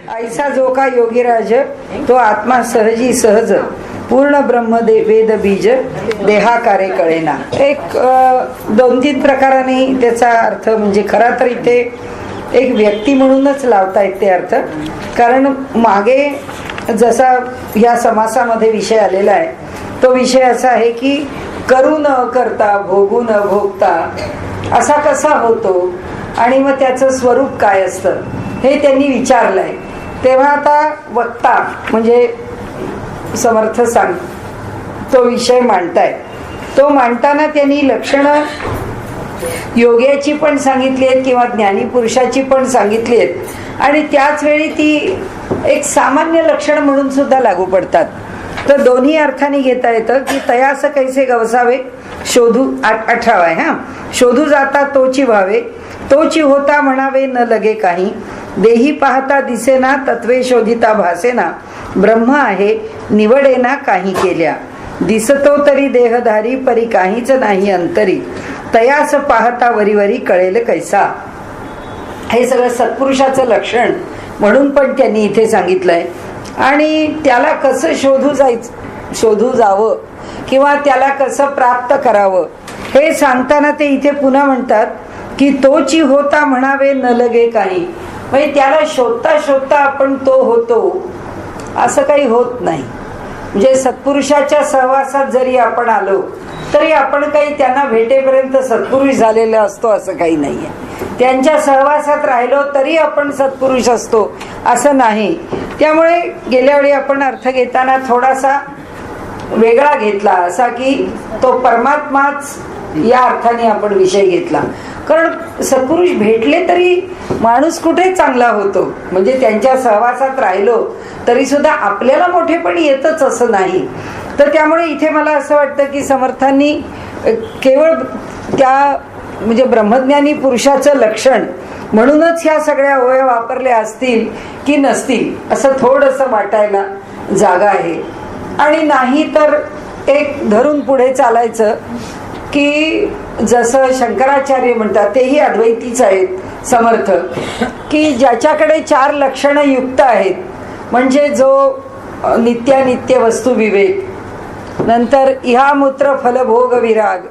ऐसा जो का योगीराज तो आत्मा सहजी सहज पूर्ण ब्रह्म वेद बीज देहाकारे कळेना. एक 2-3 प्रकाराने त्याचा अर्थ म्हणजे खरा तर इथे एक व्यक्ती म्हणूनच लावता येते अर्थ. कारण मागे जसा ह्या समासामध्ये विषय आलेला आहे तो विषय असा आहे की करू न करता भोगू न भोगता असा कसा होतो आणि मग त्याचं स्वरूप काय असतं हे त्यांनी विचारलंय. तेव्हा आता वक्ता म्हणजे समर्थ सांग तो विषय मांडताय. तो मांडताना त्यांनी लक्षणं योग्याची पण सांगितली आहेत किंवा ज्ञानी पुरुषाची पण सांगितली आहेत आणि त्याच वेळी ती एक सामान्य लक्षण म्हणून सुद्धा लागू पडतात. तर दोन्ही अर्थाने घेता येतं की तयास कैसे गवसावे शोधू 18 आहे हा. शोधू जाता तोची व्हावे तोची होता म्हणावे न लगे काही देही पाहता दिसेना तत्वे शोधिता भासेना ब्रह्म आहे निवडेना काही केल्या दिसतो तरी देहधारी परी काहीच नाही अंतरी तयास पाहता वरीवरी कळेल कैसा. हे सगळं सत्पुरुषाचं लक्षण म्हणून पण त्यांनी इथे सांगितलंय. आणि त्याला कसं शोधू जावं किंवा त्याला कसं प्राप्त करावं हे सांगताना ते इथे पुन्हा म्हणतात की तोची होता म्हणावे न लगे काही. म्हणजे त्याला शोधता शोधता आपण तो होतो असं काही होत नाही. म्हणजे सत्पुरुषाच्या सहवासात जरी आपण आलो तरी आपण काही त्यांना भेटेपर्यंत सत्पुरुष झालेला असतो असं काही नाहीये. त्यांच्या सहवासात राहिलो तरी आपण सत्पुरुष असतो असं नाही. त्यामुळे गेल्या वेळी आपण अर्थ घेताना थोडासा वेगळा घेतला असा की तो परमात्माच या अर्थाने आपण विषय घेतला. कारण सत्पुरुष भेटले तरी माणूस कुठे चांगला होतो. म्हणजे त्यांच्या सहवासात राहिलो तरी सुद्धा आपल्याला मोठेपण येतच असं नाही. तर त्यामुळे इथे मला असं वाटतं की समर्थांनी केवळ त्या म्हणजे ब्रह्मज्ञानी पुरुषाचं लक्षण म्हणूनच ह्या सगळ्या ओव्या वापरल्या असतील की नसतील असं थोडंसं वाटायला जागा आहे. आणि नाही तर एक धरून पुढे चालायचं की जसं शंकराचार्य म्हणतात तेही अद्वैतीच आहेत समर्थ की ज्याच्याकडे 4 लक्षणं युक्त आहेत. म्हणजे जो नित्यानित्य वस्तू विवेक, नंतर इहामूत्र फलभोग विराग,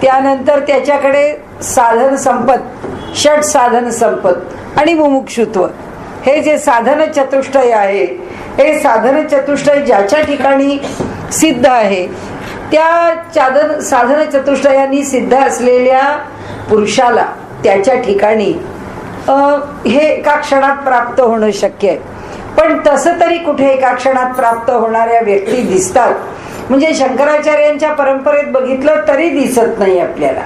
त्यानंतर त्याच्याकडे साधन संपत 6 साधन संपत आणि मुमुक्षुत्व हे जे साधन चतुष्टय आहे हे साधन चतुष्टय ज्याच्या ठिकाणी सिद्ध आहे त्या साधन चतुष्टयांनी सिद्ध असलेल्या पुरुषाला त्याच्या ठिकाणी हे एका क्षणात प्राप्त होणं शक्य आहे. पण तसं तरी कुठे एका क्षणात प्राप्त होणाऱ्या व्यक्ती दिसतात. म्हणजे शंकराचार्यांच्या परंपरेत बघितलं तरी दिसत नाही आपल्याला.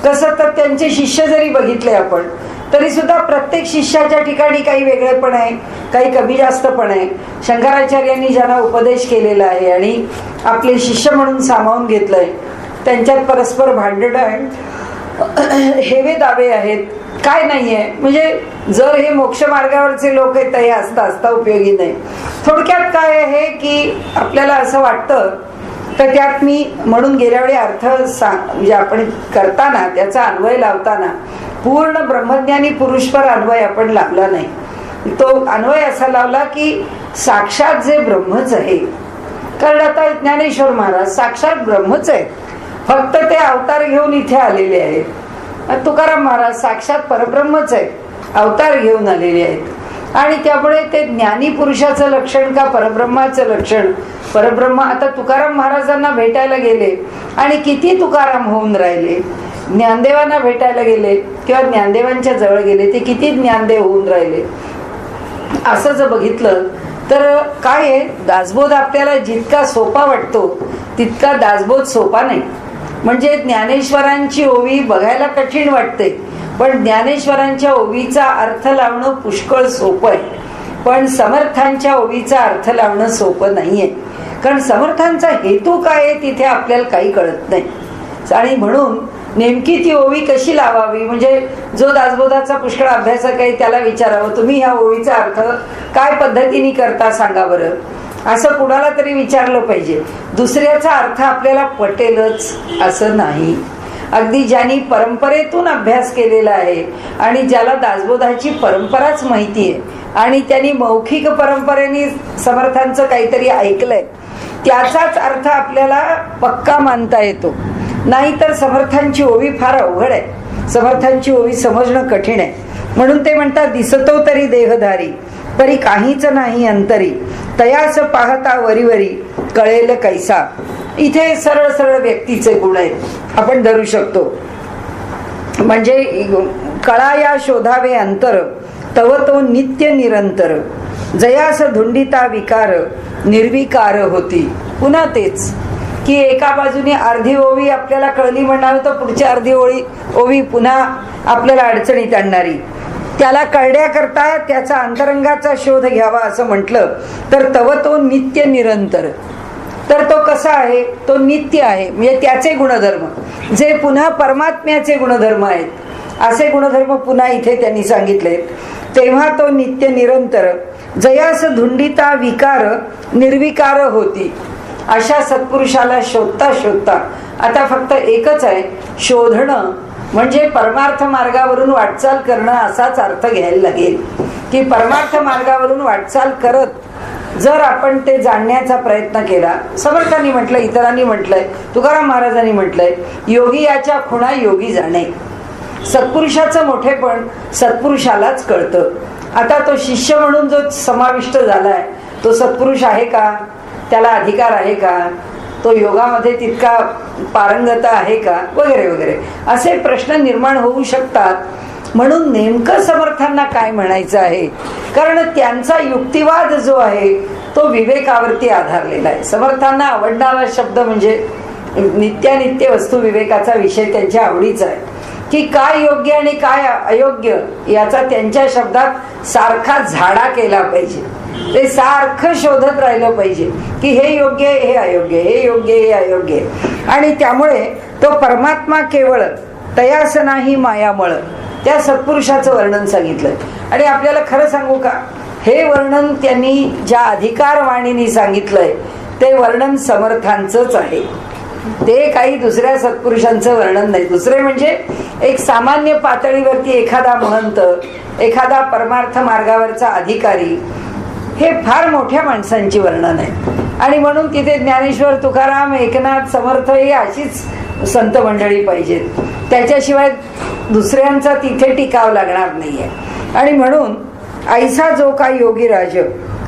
कसं तर त्यांचे शिष्य जरी बघितले आपण तरी सुद्धा प्रत्येक शिष्याच्या ठिकाणी काही वेगळेपण आहे, काही कमी जास्त पण आहे. शंकराचार्यांनी ज्यांना उपदेश केलेला आहे आणि आपले शिष्य म्हणून सामावून घेतलंय त्यांच्यात परस्पर भांडण हेवे दावे आहेत काय नाहीये. म्हणजे जर हे मोक्ष मार्गावरचे लोक आहेत तर हे असता उपयोगी नाही. थोडक्यात काय आहे की आपल्याला असं वाटतं तर त्यात मी म्हणून गेल्या वेळी अर्थ म्हणजे आपण करताना त्याचा अन्वय लावताना पूर्ण ब्रह्मज्ञानी पुरुषपर अन्वय आपण लावला नाही. तो अन्वय असा लावला की साक्षात जे ब्रह्मच आहे. कारण आता ज्ञानेश्वर महाराज साक्षात ब्रह्मच आहेत, फक्त ते अवतार घेऊन इथे आलेले आहेत. तुकाराम महाराज साक्षात परब्रह्मच आहेत, अवतार घेऊन आलेले आहेत. आणि त्यामुळे ते ज्ञानी पुरुषाचं लक्षण का परब्रह्माचं लक्षण. परब्रह्म आता तुकाराम महाराजांना भेटायला गेले आणि किती तुकाराम होऊन राहिले. ज्ञानदेवांना भेटायला गेले किंवा ज्ञानदेवांच्या जवळ गेले ते किती ज्ञानदेव होऊन राहिले. असं जर बघितलं तर काय आहे, दासबोध आपल्याला जितका सोपा वाटतो तितका दासबोध सोपा नाही. म्हणजे ज्ञानेश्वरांची ओवी बघायला कठीण वाटते पण ज्ञानेश्वरांच्या ओवीचा अर्थ लावणं पुष्कळ सोपं आहे. पण समर्थांच्या ओवीचा अर्थ लावणं सोपं नाहीये. कारण समर्थांचा हेतू काय आहे तिथे आपल्याला काही कळत नाही. आणि म्हणून नेमकी ती ओवी कशी लावावी म्हणजे जो दासबोधाचा पुष्कळ अभ्यासक आहे त्याला विचारावं तुम्ही ह्या ओवीचा अर्थ काय पद्धतीने करता सांगा बरं. असं कुणाला तरी विचारलं पाहिजे. दुसऱ्याचा अर्थ आपल्याला पटेलच असं नाही. अगदी ज्यांनी परंपरेतून अभ्यास केलेला आहे आणि ज्याला दासबोधाची परंपराच माहिती आहे आणि त्यांनी मौखिक परंपरेने समर्थांचं काहीतरी ऐकलंय त्याचाच अर्थ आपल्याला पक्का मानता येतो. नाहीतर समर्थांची ओवी फार अवघड आहे, समर्थांची ओवी समजणं कठीण आहे. म्हणून ते म्हणतात, दिसतो तरी देहधारी परी काहीच नाही अंतरी, तयास पाहता वरीवरी कळेल कैसा. इथे सरळ सरळ व्यक्तीचे गुण आहेत आपण धरू शकतो. म्हणजे कळाया शोधावे अंतर, तव तो नित्य निरंतर, जयास धुंडिता विकार निर्विकार होती. पुन्हा तेच की एका बाजूने अर्धी ओवी आपल्याला कळली म्हणावी तर पुढची अर्धी ओवी पुन्हा आपल्याला अडचणीत आणणारी. त्याला कळण्याकरता त्याचा अंतरंगाचा शोध घ्यावा असं म्हटलं तर तव तो नित्य निरंतर. तर तो कसा आहे? तो नित्य आहे, म्हणजे त्याचे गुणधर्म जे पुन्हा परमात्म्याचे गुणधर्म आहेत, असे गुणधर्म पुन्हा इथे त्यांनी सांगितले. तेव्हा तो नित्य निरंतर, जयास धुंडिता विकार निर्विकार होती. अशा सत्पुरुषाला शोधता शोधता आता फक्त एकच आहे, शोधणं म्हणजे परमार्थ मार्गावरून वाटचाल करणं असाच अर्थ घ्यायला लागेल. की परमार्थ मार्गावरून वाटचाल करत जर आपण ते जाणण्याचा प्रयत्न केला, समर्थांनी म्हटलं, इतरांनी म्हटलंय, तुकाराम महाराजांनी म्हटलंय, योगी याच्या खुणा योगी जाणे. सत्पुरुषाचं मोठेपण सत्पुरुषालाच कळतं. आता तो शिष्य म्हणून जो समाविष्ट झालाय तो सत्पुरुष आहे का? त्याला अधिकार आहे का? तो योगामध्ये तितका पारंगत आहे का? वगैरे वगैरे असे प्रश्न निर्माण होऊ शकतात. म्हणून नेमकं समर्थांना काय म्हणायचं आहे? कारण त्यांचा युक्तिवाद जो आहे तो विवेकावरती आधारलेला आहे. समर्थांना आवडणारा शब्द म्हणजे नित्यानित्य वस्तू विवेकाचा विषय त्यांच्या आवडीचा आहे. की काय योग्य आणि काय अयोग्य याचा त्यांच्या शब्दात सारखा झाडा केला पाहिजे. ते सारखं शोधत राहिलं पाहिजे की हे योग्य आहे, हे अयोग्य, हे योग्य, हे अयोग्य. आणि त्यामुळे तो परमात्मा केवळ तयास नाही मायामळ, त्या सत्पुरुषाचं वर्णन सांगितलंय. आणि आपल्याला खरं सांगू का, हे वर्णन त्यांनी ज्या अधिकारवाणीने सांगितलंय ते वर्णन समर्थांचंच आहे. ते काही दुसऱ्या सत्पुरुषांचं वर्णन नाही. दुसरे म्हणजे एक सामान्य पातळीवरती एखादा महंत, एखादा परमार्थ मार्गावरचा अधिकारी, हे फार मोठ्या माणसांची वर्णन आहे. आणि म्हणून तिथे ज्ञानेश्वर, तुकाराम, एकनाथ, समर्थ ही अशीच संत मंडळी पाहिजेत. त्याच्याशिवाय दुसऱ्यांचा तिथे टिकाव लागणार नाहीये. आणि म्हणून ऐसा जो काय योगीराज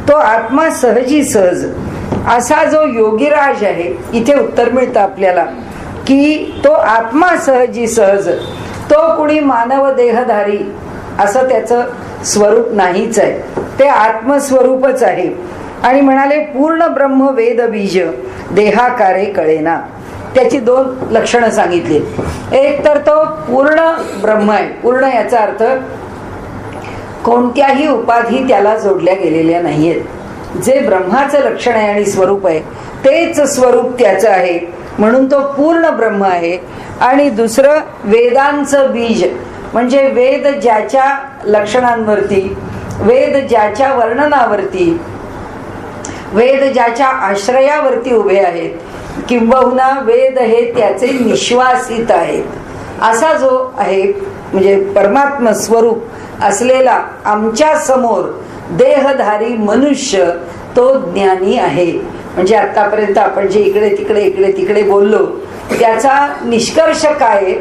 तो आत्मा सहजी सहज, असा जो योगीराज आहे, इथे उत्तर मिळतं आपल्याला की तो आत्मा सहजी सहज, तो कुणी मानव देहधारी असं त्याचं स्वरूप नाहीच आहे, ते आत्मस्वरूपच आहे. आणि म्हणाले पूर्ण ब्रह्म वेद बीज देहाकारे कळेना. त्याची दोन लक्षणं सांगितली. एक तर तो पूर्ण ब्रह्म आहे. पूर्ण याचा अर्थ कोणत्याही उपाधी त्याला जोडल्या गेलेल्या नाहीयेत. जे ब्रह्माचं लक्षण आहे आणि स्वरूप आहे तेच स्वरूप त्याचं आहे, म्हणून तो पूर्ण ब्रह्म आहे. आणि दुसरं वेदांचं बीज, म्हणजे वेद ज्याच्या लक्षणांवरती, वेद ज्याच्या वर्णनावरती, वेद ज्याच्या आश्रयावरती उभे आहेत, किंबहुना वेद हे त्याचे निश्वासित आहेत, असा जो आहे म्हणजे परमात्म स्वरूप असलेला आमच्या समोर देहधारी मनुष्य तो ज्ञानी आहे. म्हणजे आतापर्यंत आपण जे इकडे तिकडे इकडे तिकडे बोललो त्याचा निष्कर्ष काय आहे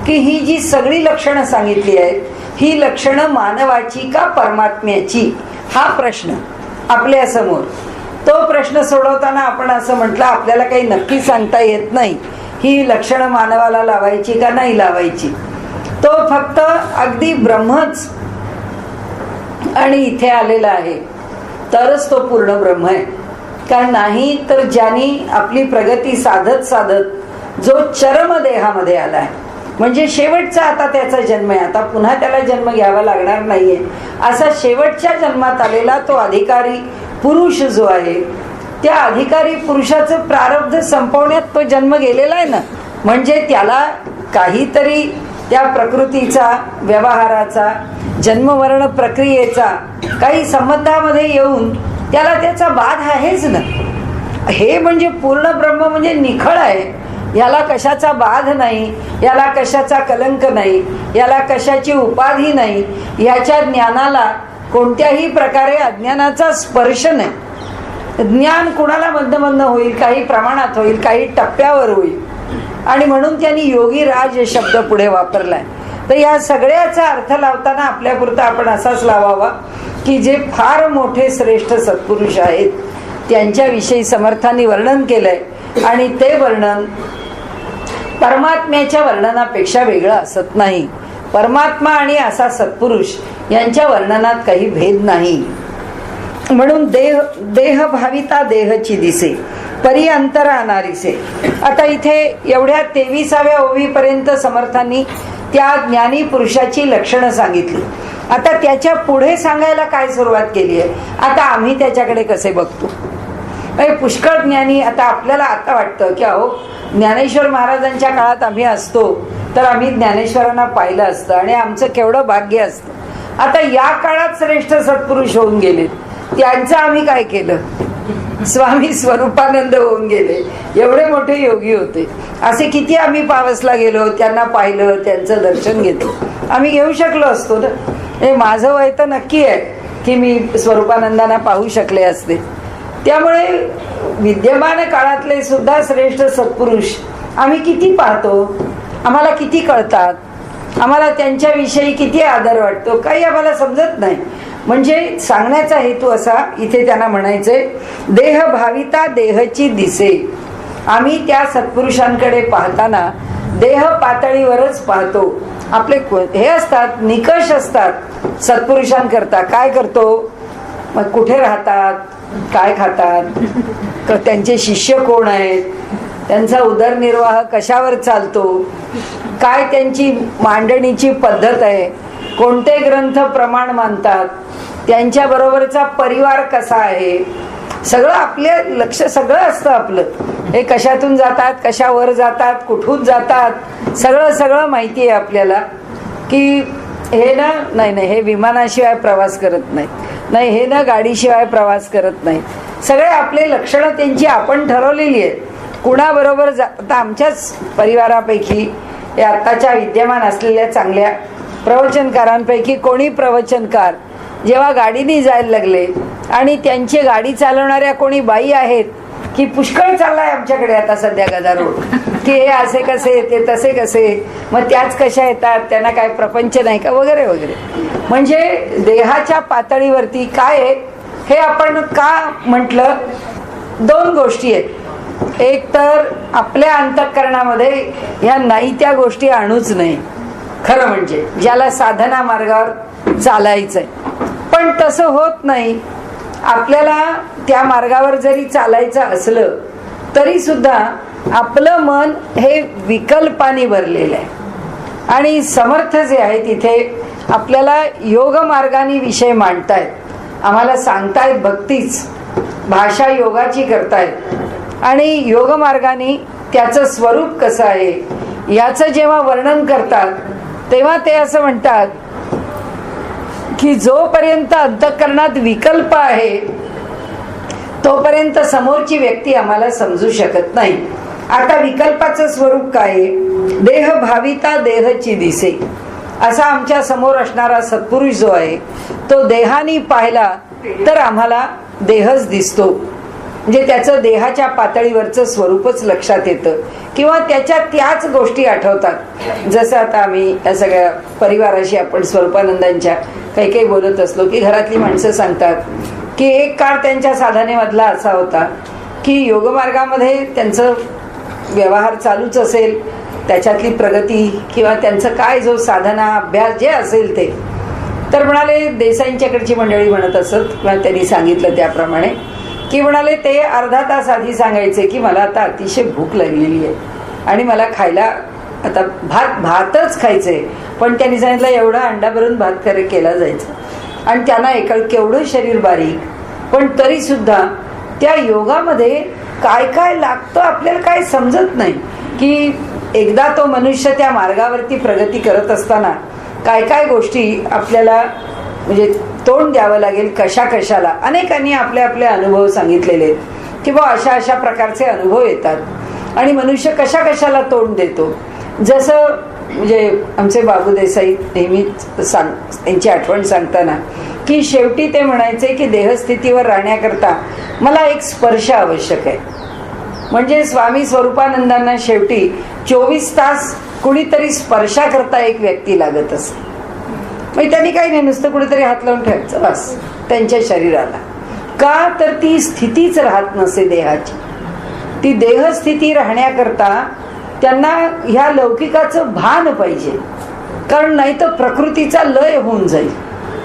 की ही जी सगळी लक्षणं सांगितली आहेत ही लक्षणं मानवाची का परमात्म्याची, हा प्रश्न आपल्या समोर. तो प्रश्न सोडवताना आपण असं म्हटलं आपल्याला काही नक्की सांगता येत नाही ही लक्षणं मानवाला लावायची का नाही लावायची. तो फक्त अगदी ब्रह्मच आणि इथे आलेला आहे तरच तो पूर्ण ब्रह्म आहे. कारण नाही तर ज्यांनी आपली प्रगती साधत साधत जो चरमदेहामध्ये आलाय, म्हणजे शेवटचा आता त्याचा जन्म आहे, आता पुन्हा त्याला जन्म घ्यावा लागणार नाहीये, असा शेवटच्या जन्मात आलेला तो अधिकारी पुरुष जो आहे, त्या अधिकारी पुरुषाचं प्रारब्ध संपवण्यात तो जन्म गेलेला आहे ना. म्हणजे त्याला काहीतरी त्या प्रकृतीचा, व्यवहाराचा, जन्मवर्ण प्रक्रियेचा काही संबंधामध्ये येऊन त्याला त्याचा बाध आहेच ना. हे म्हणजे पूर्ण ब्रह्म म्हणजे निखळ आहे, याला कशाचा बाध नाही, याला कशाचा कलंक नाही, याला कशाची उपाधी नाही. ह्याच्या ज्ञानाला कोणत्याही प्रकारे अज्ञानाचा स्पर्श नाही. ज्ञान कुणाला मधनं होईल, काही प्रमाणात होईल, काही टप्प्यावर होईल. आणि म्हणून त्यांनी योगी राज शब्द पुढे वापरलाय. तर या सगळ्याचा अर्थ लावताना आपल्यापुरता आपण असाच लावावा की जे फार मोठे श्रेष्ठ सत्पुरुष आहेत त्यांच्याविषयी समर्थांनी वर्णन केलंय आणि ते वर्णन परमात्म्याच्या वर्णनापेक्षा वेगळं असत नाही. परमात्मा आणि असा सत्पुरुष यांच्या वर्णनात काही भेद नाही. म्हणून देह भाविता देहची दिसे परी अंतर अनारिसे. आता इथे एवढ्या 23व्या ओवीपर्यंत समर्थांनी त्या ज्ञानी पुरुषाची लक्षणं सांगितली. आता त्याच्या पुढे सांगायला काय सुरुवात केली आहे, आता आम्ही त्याच्याकडे कसे बघतो. पुष्कळ ज्ञानी, आता आपल्याला आता वाटतं की अहो ज्ञानेश्वर महाराजांच्या काळात आम्ही असतो तर आम्ही ज्ञानेश्वरांना पाहिलं असतं आणि आमचं केवढं भाग्य असतं. आता या काळात श्रेष्ठ सत्पुरुष होऊन गेले, त्यांचं आम्ही काय केलं. स्वामी स्वरूपानंद होऊन गेले, एवढे मोठे योगी होते. असे किती आम्ही पावसला गेलो, त्यांना पाहिलं, त्यांचं दर्शन घेतलं. आम्ही घेऊ शकलो असतो ना. हे माझं वय तर नक्की आहे की मी स्वरूपानंदांना पाहू शकले असते. त्यामुळे विद्यमान काळातले सुद्धा श्रेष्ठ सत्पुरुष आम्ही किती पाहतो, आम्हाला किती कळतात, आम्हाला त्यांच्याविषयी किती आदर वाटतो, काही आम्हाला समजत नाही. म्हणजे सांगण्याचा हेतू असा इथे त्यांना म्हणायचे, देह भाविता देहची दिसे. आम्ही त्या सत्पुरुषांकडे पाहताना देह पातळीवरच पाहतो. आपले हे असतात, निकष असतात सत्पुरुषांकरता. काय करतो, मग कुठे राहतात, काय खातात, त्यांचे शिष्य कोण आहेत, त्यांचा उदरनिर्वाह कशावर चालतो, काय त्यांची मांडणीची पद्धत आहे, कोणते ग्रंथ प्रमाण मानतात, त्यांच्या बरोबरचा परिवार कसा आहे, सगळं आपले लक्ष सगळं असतं आपलं. हे कशातून जातात, कशावर जातात, कुठून जातात, सगळं माहिती आहे आपल्याला. की हे ना नाही हे विमानाशिवाय प्रवास करत नाही, हे ना गाडीशिवाय प्रवास करत नाही. सगळे आपले लक्षणं त्यांची आपण ठरवलेली आहेत. कुणाबरोबर आता आमच्याच परिवारापैकी हे आत्ताच्या विद्यमान असलेल्या चांगल्या प्रवचनकारांपैकी कोणी प्रवचनकार जेव्हा गाडीने जायला लागले आणि त्यांची गाडी चालवणाऱ्या कोणी बाई आहेत की पुष्कळ चाललाय आमच्याकडे आता सध्या गदारोळ, की हे असे कसे, ते तसे कसे, मग त्याच कशा येतात, त्यांना काय प्रपंच नाही का, वगैरे वगैरे. म्हणजे देहाच्या पातळीवरती काय आहे हे आपण का म्हटलं, दोन गोष्टी आहेत. एक तर आपल्या अंतःकरणामध्ये ह्या नाही त्या गोष्टी आणूच नाही. खरं म्हणजे ज्याला साधना मार्गावर चालायचंय, पण तसं होत नाही. आपल्याला त्या मार्गावर जरी चालायचं असलं तरी सुद्धा आपलं मन हे विकल्पाने भरलेलं आहे. आणि समर्थ जे आहे तिथे आपल्याला योग मार्गाने विषय मांडतायत, आम्हाला सांगतायत भक्तीच, भाषा योगाची करतायत आणि योग मार्गाने त्याचं स्वरूप कसं आहे याचं जेव्हा वर्णन करतात तेव्हा ते असं म्हणतात की जोपर्यंत अंतःकरणात विकल्प आहे तोपर्यंत समोरची व्यक्ती आम्हाला समजू शकत नाही. आता विकल्पाचं स्वरूप काय, देह भाविता देहची दिसे. असा आमच्या समोर असणारा सत्पुरुष जो आहे तो देहाने पाहिला तर आम्हाला देहच दिसतो. म्हणजे त्याचं देहाच्या पातळीवरचं स्वरूपच लक्षात येतं किंवा त्याच्या त्याच गोष्टी आठवतात. जसं आता आम्ही या सगळ्या परिवाराशी आपण स्वरूपानंदांच्या काही बोलत असलो की घरातली माणसं सांगतात की एक काळ त्यांच्या साधनेमधला असा होता की योगमार्गामध्ये त्यांचं व्यवहार चालूच असेल, त्याच्यातली प्रगती किंवा त्यांचं काय जो साधना अभ्यास जे असेल ते, तर म्हणाले देसाईंच्याकडची मंडळी म्हणत असत किंवा त्यांनी सांगितलं त्याप्रमाणे की म्हणाले ते अर्धा तास आधी सांगायचे की मला आता अतिशय भूक लागलेली आहे आणि मला खायला आता भातच खायचंय. पण त्यांनी सांगितलं एवढा अंडा भरून भात केला जायचा आणि त्यांना केवढं शरीर बारीक, पण तरी सुद्धा त्या योगामध्ये काय काय लागतं आपल्याला काय समजत नाही. की एकदा तो मनुष्य त्या मार्गावरती प्रगती करत असताना काय काय गोष्टी आपल्याला म्हणजे तोंड द्यावं लागेल, कशाला. अनेकांनी आपले आपले अनुभव सांगितलेले आहेत की बा अशा प्रकारचे अनुभव येतात आणि मनुष्य कशाला तोंड देतो. जसं म्हणजे आमचे बाबू देसाई नेहमीच त्यांची आठवण सांगताना की शेवटी ते म्हणायचे की देहस्थितीवर राहण्याकरता मला एक स्पर्श आवश्यक आहे. म्हणजे स्वामी स्वरूपानंदांना शेवटी 24 तास कुणीतरी स्पर्शाकरता एक व्यक्ती लागत असे. मग त्यांनी काही नाही, नुसतं कुणीतरी हात लावून ठेवायचं बस त्यांच्या शरीराला. का तर ती स्थितीच राहत नसे देहाची. ती देहस्थिती राहण्याकरता त्यांना ह्या लौकिकाचं भान पाहिजे. कारण नाही तर प्रकृतीचा लय होऊन जाईल,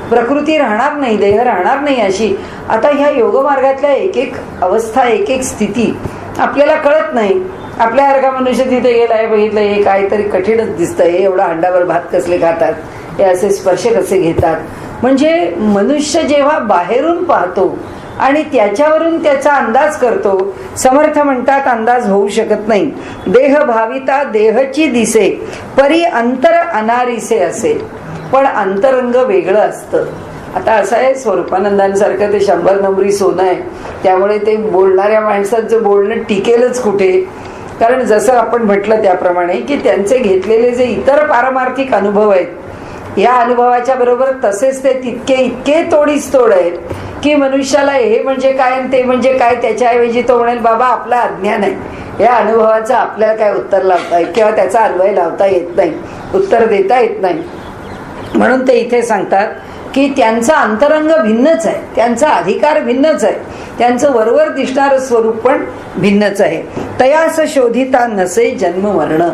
प्रकृती राहणार नाही, देह राहणार नाही. अशी आता ह्या योगमार्गातल्या एक एक अवस्था, एक एक स्थिती आपल्याला कळत नाही. आपल्यासारखा मनुष्य तिथे गेलाय, बघितलं हे काहीतरी कठीणच दिसतंय, हे एवढा अंडाभर भात कसले खातात, हे असे स्पर्श कसे घेतात. म्हणजे मनुष्य जेव्हा बाहेरून पाहतो आणि त्याच्यावरून त्याचा अंदाज करतो, समर्थ म्हणतात अंदाज होऊ शकत नाही. देह भाविता देहची दिसे परी अंतर अनारिसे असे. पण अंतरंग वेगळं असतं. आता असं आहे, स्वरूपानंदांसारखं ते 100 नंबरी सोनं आहे, त्यामुळे ते बोलणाऱ्या माणसाचं बोलणं टिकेलच कुठे. कारण जसं आपण म्हटलं त्याप्रमाणे की त्यांचे घेतलेले जे इतर पारमार्थिक अनुभव आहेत, या अनुभवाच्या बरोबर तसेच ते तितके इतके तोडीस तोड आहेत की मनुष्याला हे म्हणजे काय आणि ते म्हणजे काय, त्याच्याऐवजी तो म्हणेल बाबा आपला अज्ञान आहे, या अनुभवाचं आपल्याला काय उत्तर लावता किंवा त्याचा अन्वय लावता येत नाही, उत्तर देता येत नाही. म्हणून ते इथे सांगतात की त्यांचा अंतरंग भिन्नच आहे, त्यांचा अधिकार भिन्नच आहे, त्यांचं वरवर दिसणारं स्वरूप पण भिन्नच आहे. तयास शोधिता नसे जन्म मरण.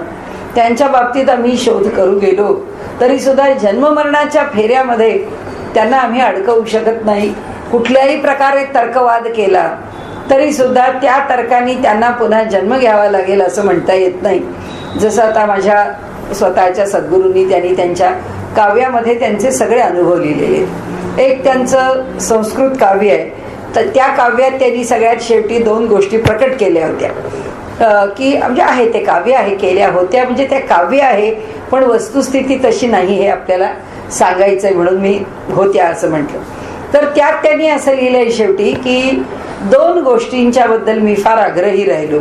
त्यांच्या बाबतीत आम्ही शोध करू गेलो तरी सुद्धा जन्ममरणाच्या फेऱ्यामध्ये त्यांना आम्ही अडकवू शकत नाही. कुठल्याही प्रकारे तर्कवाद केला तरी सुद्धा त्या तर्काने त्यांना पुन्हा जन्म घ्यावा लागेल असं म्हणता येत नाही. जसं आता माझ्या स्वतःच्या सद्गुरूंनी त्यांनी त्यांच्या काव्यामध्ये त्यांचे सगळे अनुभव लिहिलेले. एक त्यांचं संस्कृत काव्य आहे, तर त्या काव्यात त्यांनी सगळ्यात शेवटी 2 गोष्टी प्रकट केल्या होत्या. की म्हणजे आहे ते काव्य आहे, केल्या होत्या म्हणजे त्या काव्य आहे, पण वस्तुस्थिती तशी नाही हे आपल्याला सांगायचंय म्हणून मी होत्या असं म्हटलं. तर त्यात त्यांनी असं लिहिलंय शेवटी की 2 गोष्टींच्या बद्दल मी फार आग्रही राहिलो.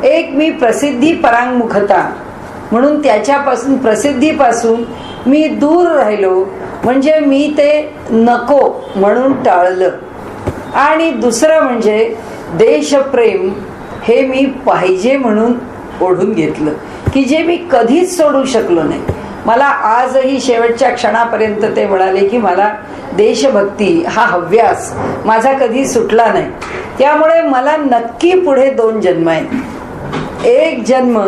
एक, मी प्रसिद्धी परांगमुखता म्हणून त्याच्यापासून, प्रसिद्धीपासून मी दूर राहिलो, म्हणजे मी ते नको म्हणून टाळलं. आणि दुसरं म्हणजे देशप्रेम हे मी पाहिजे म्हणून ओढून घेतलं, की जे मी कधीच सोडू शकलो नाही. मला आजही शेवटच्या क्षणापर्यंत ते म्हणाले की मला देशभक्ती हा हव्यास माझा कधी सुटला नाही. त्यामुळे मला नक्की पुढे 2 जन्म आहेत. एक जन्म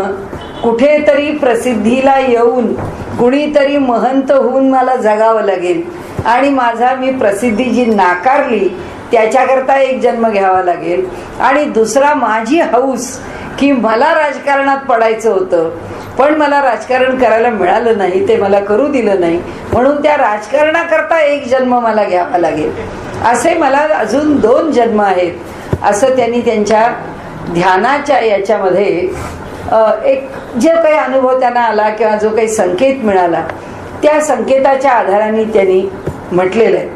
कुठेतरी प्रसिद्धीला येऊन कुणीतरी महंत होऊन मला जगावं लागेल आणि माझा मी प्रसिद्धी जी नाकारली त्याच्याकरता एक जन्म घ्यावा लागेल. आणि दुसरा माझी हौस की मला राजकारणात पडायचं होतं, पण मला राजकारण करायला मिळालं नाही, ते मला करू दिलं नाही, म्हणून त्या राजकारणाकरता एक जन्म मला घ्यावा लागेल. असे मला अजून 2 जन्म आहेत असं त्यांनी त्यांच्या ध्यानाच्या याच्यामध्ये एक जे काही अनुभव त्यांना आला किंवा जो काही संकेत मिळाला त्या संकेताच्या आधाराने त्यांनी म्हटलेलं आहे.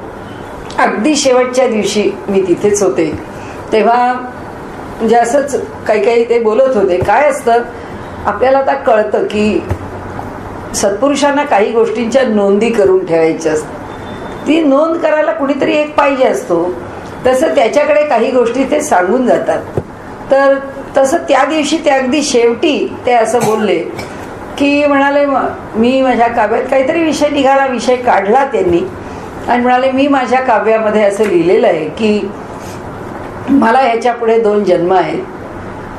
अगदी शेवटच्या दिवशी मी तिथेच होते तेव्हा म्हणजे असंच काही काही ते बोलत होते. काय असतं, आपल्याला आता कळतं की सत्पुरुषांना काही गोष्टींच्या नोंदी करून ठेवायच्या असतात. ती नोंद करायला कुणीतरी एक पाहिजे असतो, तसं त्याच्याकडे काही गोष्टी ते सांगून जातात. तर तसं त्या दिवशी ते अगदी शेवटी ते असं बोलले की म्हणाले मी माझ्या काव्यात काहीतरी विषय निघाला, विषय काढला त्यांनी आणि म्हणाले मी माझ्या काव्यामध्ये असं लिहिलेलं आहे की मला ह्याच्या पुढे 2 जन्म आहेत,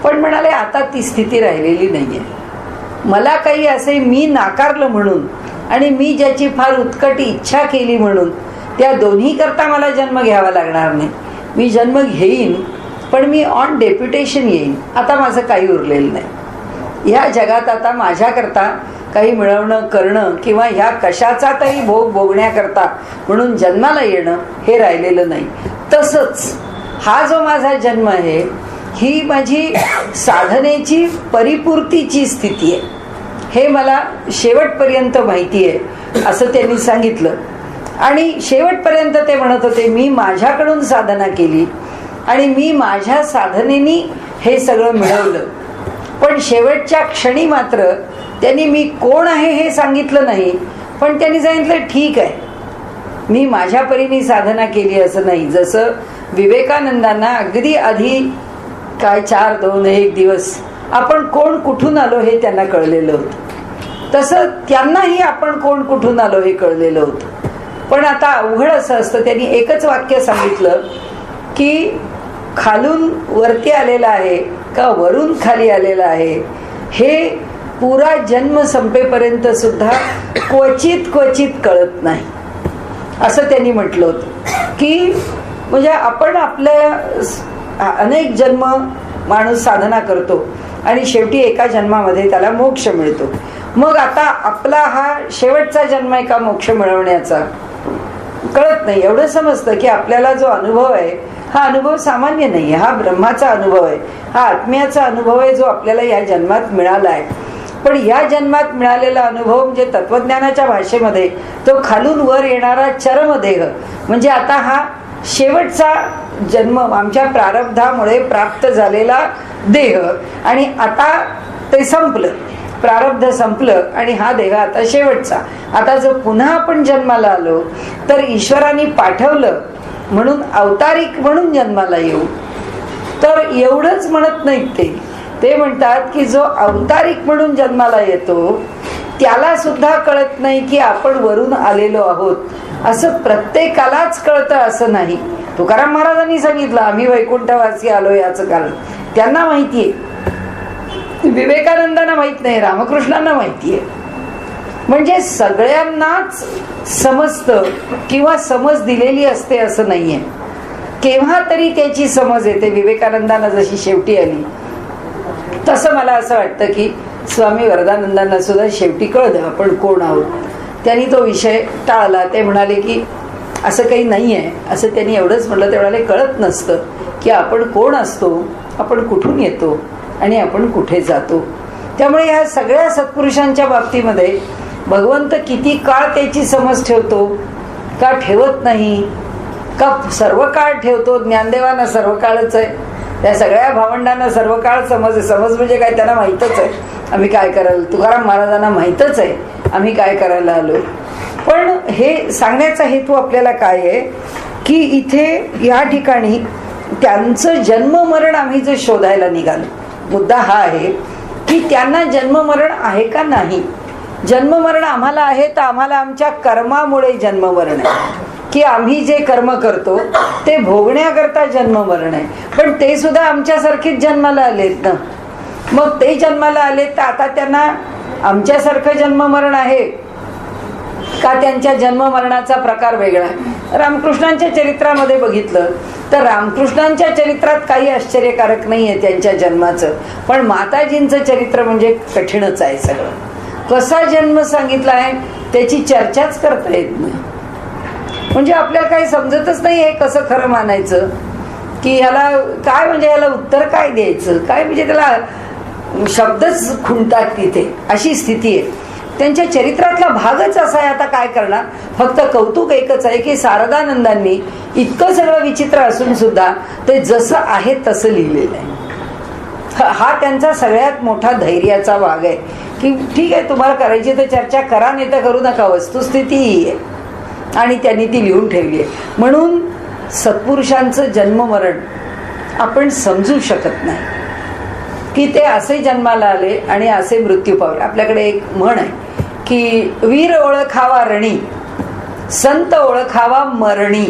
पण म्हणाले आता ती स्थिती राहिलेली नाही आहे. मला काही असे मी नाकारलं म्हणून आणि मी ज्याची फार उत्कट इच्छा केली म्हणून त्या दोन्ही करता मला जन्म घ्यावा लागणार नाही. मी जन्म घेईन पण मी ऑन डेप्युटेशन येईन. आता माझं काही उरलेलं नाही ह्या जगात. आता माझ्याकरता काही मिळवणं करणं किंवा ह्या कशाचा तरी भोग भोगण्याकरता म्हणून जन्माला येणं हे राहिलेलं नाही. तसंच हा जो माझा जन्म आहे ही माझी साधनेची परिपूर्तीची स्थिती आहे, हे मला शेवटपर्यंत माहिती आहे असं त्यांनी सांगितलं. आणि शेवटपर्यंत ते म्हणत होते मी माझ्याकडून साधना केली आणि मी माझ्या साधनेनी हे सगळं मिळवलं, पण शेवटच्या क्षणी मात्र त्यांनी मी कोण आहे हे सांगितलं नाही, पण त्यांनी सांगितलं ठीक आहे मी माझ्या परीने साधना केली असं नाही. जसं विवेकानंदांना अगदी आधी काय 4, 2, 1 दिवस आपण कोण कुठून आलो हे त्यांना कळलेलं होतं, तसं त्यांनाही आपण कोण कुठून आलो हे कळलेलं होतं. पण आता अवघड असं असतं, त्यांनी एकच वाक्य सांगितलं की खालून वरती आलेला आहे का वरून खाली आलेला आहे हे पुरा जन्म संपेपर्यंत सुद्धा क्वचित क्वचित कळत नाही, असं त्यांनी म्हटलं होतं. की म्हणजे आपण आपल्या अनेक जन्म माणूस साधना करतो आणि शेवटी एका जन्मामध्ये त्याला मोक्ष मिळतो. मग आता आपला हा शेवटचा जन्म आहे का मोक्ष मिळवण्याचा कळत नाही. एवढं समजतं की आपल्याला जो अनुभव आहे हा अनुभव सामान्य नाही आहे, हा ब्रह्माचा अनुभव आहे, हा आत्म्याचा अनुभव आहे जो आपल्याला या जन्मात मिळाला आहे. पण या जन्मात मिळालेला अनुभव म्हणजे तत्वज्ञानाच्या भाषेमध्ये तो खालून वर येणारा चरमदेह, म्हणजे आता हा शेवटचा जन्म आमच्या प्रारब्धामुळे प्राप्त झालेला देह, आणि आता ते संपलं, प्रारब्ध संपलं आणि हा देह आता शेवटचा. आता जर पुन्हा आपण जन्माला आलो तर ईश्वराने पाठवलं म्हणून अवतारिक म्हणून जन्माला येऊ, तर एवढंच म्हणत नाहीत ते म्हणतात की जो अवतारिक म्हणून जन्माला येतो त्याला सुद्धा कळत नाही की आपण वरून आलेलो आहोत, असं प्रत्येकालाच कळतं असं नाही. तुकाराम महाराजांनी सांगितलं आम्ही वैकुंठवासी आलो याचं कारण त्यांना माहितीये, विवेकानंदांना माहित नाही, रामकृष्णांना माहितीये. म्हणजे सगळ्यांनाच समजतं किंवा समज दिलेली असते असं नाहीये. केव्हा तरी त्याची समज येते. विवेकानंदांना जशी शेवटी आली तसं मला असं वाटतं की स्वामी वरदानंदांना सुद्धा शेवटी कळलं आपण कोण आहोत. त्यांनी तो विषय टाळला. ते म्हणाले की असं काही नाही आहे, असं त्यांनी एवढंच म्हटलं. ते म्हणाले कळत नसतं की आपण कोण असतो, आपण कुठून येतो आणि आपण कुठे जातो. त्यामुळे या सगळ्या सत्पुरुषांच्या बाबतीमध्ये भगवंत किती काळ त्याची समज ठेवतो का ठेवत नाही, का सर्व काळ ठेवतो. ज्ञानदेवांना सर्व काळच आहे, त्या सगळ्या भावंडांना सर्व काळ समज आहे. समज म्हणजे काय त्यांना माहीतच आहे आम्ही काय करायला, तुकाराम महाराजांना माहीतच आहे आम्ही काय करायला आलो. पण हे सांगण्याचा हेतू आपल्याला काय आहे की इथे या ठिकाणी त्यांचं जन्ममरण आम्ही जे शोधायला निघालो, मुद्दा हा आहे की त्यांना जन्ममरण आहे का नाही. जन्ममरण आम्हाला आहे तर आम्हाला आमच्या कर्मामुळे जन्ममरण आहे की आम्ही जे कर्म करतो ते भोगण्याकरता जन्ममरण आहे. पण ते सुद्धा आमच्यासारखेच जन्माला आलेत ना. मग ते जन्माला आलेत तर आता त्यांना आमच्यासारखं जन्ममरण आहे का त्यांच्या जन्ममरणाचा प्रकार वेगळा आहे. रामकृष्णांच्या चरित्रामध्ये बघितलं तर रामकृष्णांच्या चरित्रात काही आश्चर्यकारक नाही आहे त्यांच्या जन्माचं, पण माताजींचं चरित्र म्हणजे कठीणच आहे. सगळं कसा जन्म सांगितला आहे त्याची चर्चाच करता येत नाही. म्हणजे आपल्याला काही समजतच नाही हे कसं खरं मानायचं की ह्याला काय, म्हणजे ह्याला उत्तर काय द्यायचं, काय म्हणजे त्याला शब्दच खुंटतात तिथे, अशी स्थिती आहे. त्यांच्या चरित्रातला भागच असा आहे. आता काय करणार. फक्त कौतुक एकच आहे की शारदानंदांनी इतकं सगळं विचित्र असून सुद्धा ते जसं आहे तसं लिहिलेलं आहे. हा त्यांचा सगळ्यात मोठा धैर्याचा भाग आहे की ठीक आहे तुम्हाला करायची तर चर्चा करा, नाही तर करू नका, वस्तुस्थिती ही आहे आणि त्यांनी ती लिहून ठेवली आहे. म्हणून सत्पुरुषांचं जन्ममरण आपण समजू शकत नाही की ते असे जन्माला आले आणि असे मृत्यू पावले. आपल्याकडे एक म्हण आहे की वीर ओळखावा रणी, संत ओळखावा मरणी.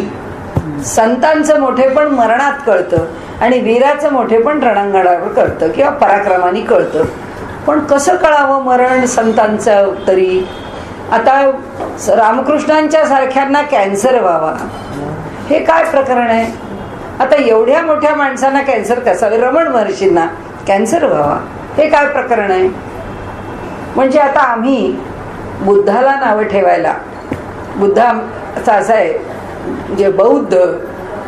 संतांचं मोठेपण मरणात कळतं आणि वीराचं मोठेपण रणांगणावर कळतं किंवा पराक्रमाने कळतं. पण कसं कळावं मरण संतांचं तरी. आता रामकृष्णांच्या सारख्यांना कॅन्सर व्हावा हे काय प्रकरण आहे. आता एवढ्या मोठ्या माणसांना कॅन्सर कसा, रमण महर्षींना कॅन्सर व्हावा हे काय प्रकरण आहे. म्हणजे आता आम्ही बुद्धाला नावं ठेवायला, बुद्धाचा असं आहे म्हणजे बौद्ध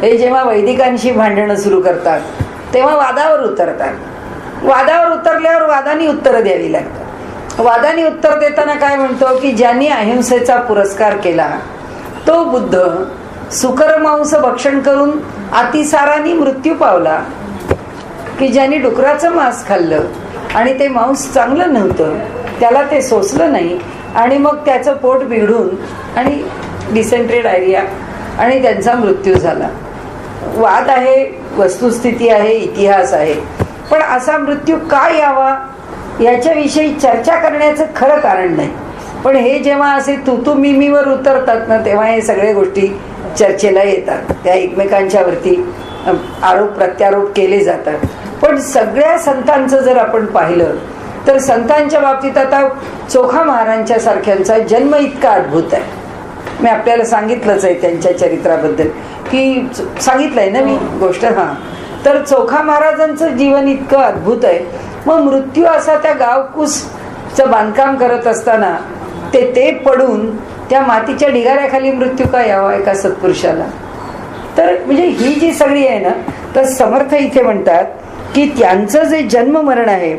हे जेव्हा वैदिकांशी भांडणं सुरू करतात तेव्हा वादावर उतरतात. वादावर उतरल्यावर वादानी उत्तरं द्यावी लागतात. वादानी उत्तर देताना काय म्हणतो की ज्यांनी अहिंसेचा पुरस्कार केला तो बुद्ध सुकरमांस भक्षण करून अतिसाराने मृत्यू पावला. की ज्यांनी डुकराचं मांस खाल्लं आणि ते मांस चांगलं नव्हतं, त्याला ते सोसलं नाही आणि मग त्याचं पोट बिघडून आणि डिसेंट्री डायरिया आणि त्यांचा मृत्यू झाला. वाद आहे, वस्तुस्थिती आहे, इतिहास आहे, पण असा मृत्यू का यावा याच्याविषयी चर्चा करण्याचं खरं कारण नाही. पण हे जेव्हा असे तू मीवर उतरतात ना, तेव्हा हे सगळ्या गोष्टी चर्चेला येतात. त्या एकमेकांच्या वरती आरोप प्रत्यारोप केले जातात. पण सगळ्या संतांचं जर आपण पाहिलं तर संतांच्या बाबतीत आता चोखा महाराजांच्या सारख्यांचा जन्म इतका अद्भुत आहे. मी आपल्याला सांगितलंच आहे त्यांच्या चरित्राबद्दल, की सांगितलंय ना मी गोष्ट. हां, तर चोखा महाराजांचं जीवन इतकं अद्भुत आहे. मग मृत्यू असा त्या गावकूसचं बांधकाम करत असताना ते पडून त्या मातीच्या ढिगाऱ्याखाली मृत्यू का यावा एका सत्पुरुषाला. तर म्हणजे ही जी सगळी आहे ना, तर समर्थ इथे म्हणतात की त्यांचं जे जन्म मरण आहे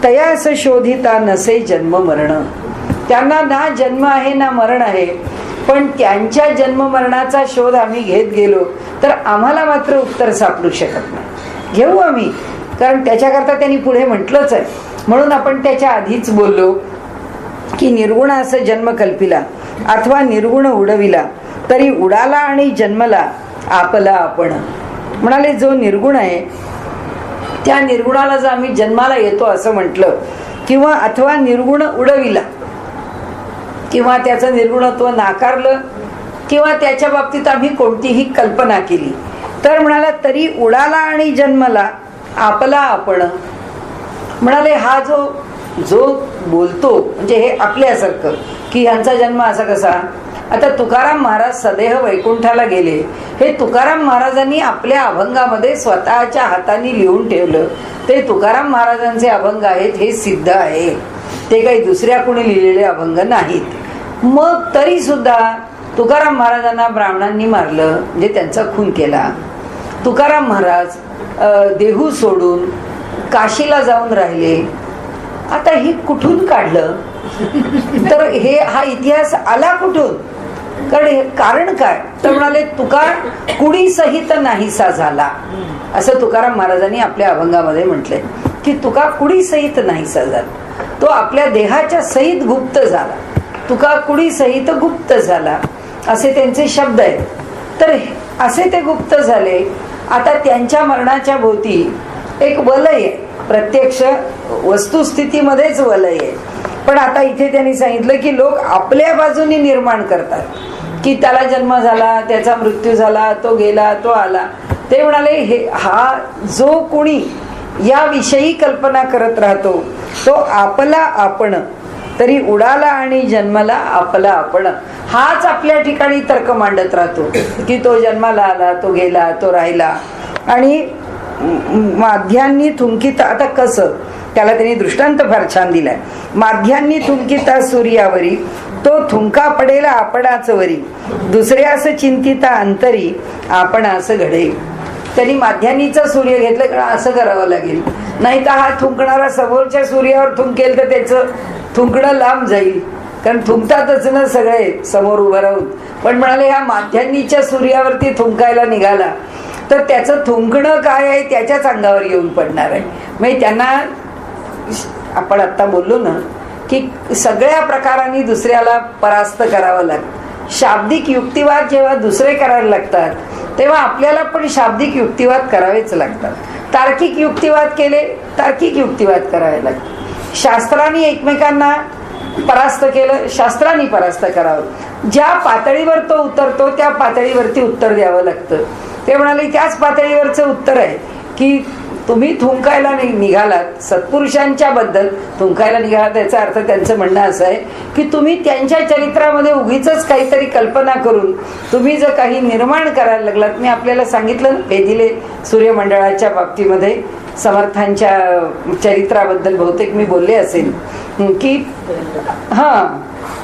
तयास शोधिता नसे जन्म मरण. त्यांना ना जन्म आहे ना मरण आहे, पण त्यांच्या जन्म मरणाचा शोध आम्ही घेत गेलो तर आम्हाला मात्र उत्तर सापडू शकत नाही. घेऊ आम्ही, कारण त्याच्याकरता त्यांनी पुढे म्हटलंच आहे. म्हणून आपण त्याच्या आधीच बोललो की निर्गुण असं जन्म कल्पिला अथवा निर्गुण उडविला तरी उडाला आणि जन्मला आपला आपण. म्हणाले जो निर्गुण आहे त्या निर्गुणाला जर आम्ही जन्माला येतो असं म्हटलं, किंवा अथवा निर्गुण उडविला, किंवा त्याचं निर्गुणत्व नाकारलं, किंवा त्याच्या बाबतीत आम्ही कोणतीही कल्पना केली, तर म्हणाला तरी उडाला आणि जन्मला आपला आपण. म्हणाले हा जो बोलतो म्हणजे हे आपल्यासारखं की यांचा जन्म असा कसा. आता तुकाराम महाराज सदेह वैकुंठाला गेले, हे तुकाराम महाराजांनी आपल्या अभंगामध्ये स्वतःच्या हाताने लिहून ठेवलं. ते तुकाराम महाराजांचे अभंग आहेत हे सिद्ध आहे, ते काही दुसऱ्या कोणी लिहिलेले अभंग नाहीत. मग तरी सुद्धा तुकाराम महाराजांना ब्राह्मणांनी मारलं, म्हणजे त्यांचा खून केला. तुकाराम महाराज देहू सोडून काशीला जाऊन राहिले. आता ही कुठून काढलं, तर हा इतिहास आला कुठून, कारण काय तर म्हणाले तुका कुडी सहित नाहीसा झाला, असं तुकाराम महाराजांनी आपल्या अभंगामध्ये म्हटलंय की तुका कुडी सहित नाहीसा झाला, तो आपल्या देहाच्या सहित गुप्त झाला. तुका कुडी सहित गुप्त झाला असे त्यांचे शब्द आहेत. तर असे ते गुप्त झाले. आता त्यांच्या मरणाच्या भोवती एक वलय आहे, प्रत्यक्ष वस्तुस्थितीमध्येच वलय आहे. पण आता इथे त्यांनी सांगितलं की लोक आपल्या बाजूने निर्माण करतात की त्याला जन्म झाला, त्याचा मृत्यू झाला, तो गेला, तो आला. ते म्हणाले हा जो कोणी याविषयी कल्पना करत राहतो तो आपला आपण, तरी उडाला आणि जन्माला आपला आपण, हाच आपल्या ठिकाणी तर्क मांडत राहतो की तो जन्माला आला, तो गेला, तो राहिला. आणि माध्यांनी थुंकिता, आता कसं त्याला त्यांनी दृष्टांत फार छान दिलाय. माध्यांनी थुंकिता सूर्यावरी, तो थुंका पडेल आपणाच वरी, दुसऱ्यास चिंतिता अंतरी आपणास घडे. त्यांनी माध्यांनीचा सूर्य घेतलं, कारण असं करावं लागेल, नाही तर हा थुंकणारा समोरच्या सूर्यावर थुंकेल तर त्याचं थुंकणं लांब जाईल, कारण थुंकतातच ना सगळे समोर उभं राहून. पण म्हणाले ह्या माध्यांनीच्या सूर्यावरती थुंकायला निघाला तर त्याचं थुंकणं काय आहे त्याच्याच अंगावर येऊन पडणार आहे. म्हणजे त्यांना आपण आता बोललो ना की सगळ्या प्रकारांनी दुसऱ्याला परास्त करावं लागतं. शाब्दिक युक्तिवाद जेव्हा दुसरे करायला लागतात तेव्हा आपल्याला पण शाब्दिक युक्तिवाद करावेच लागतात. तार्किक युक्तिवाद केले, तार्किक युक्तिवाद करावे लागतात. शास्त्रांनी एकमेकांना परास्त केलं, शास्त्रांनी परास्त करावं. ज्या पातळीवर तो उतरतो त्या पातळीवरती उत्तर द्यावं लागतं. ते म्हणाले त्याच पातळीवरचं उत्तर आहे की तुम्ही थुंकायला निघालात, सत्पुरुषांच्या बद्दल थुंकायला निघालात, याचा अर्थ त्यांचं म्हणणं असं आहे की तुम्ही त्यांच्या चरित्रामध्ये उगीच काहीतरी कल्पना करून तुम्ही जर काही निर्माण करायला लागलात. मी आपल्याला सांगितलं ना भेदिले सूर्यमंडळाच्या बाबतीमध्ये समर्थांच्या चरित्राबद्दल बहुतेक मी बोलले असेल की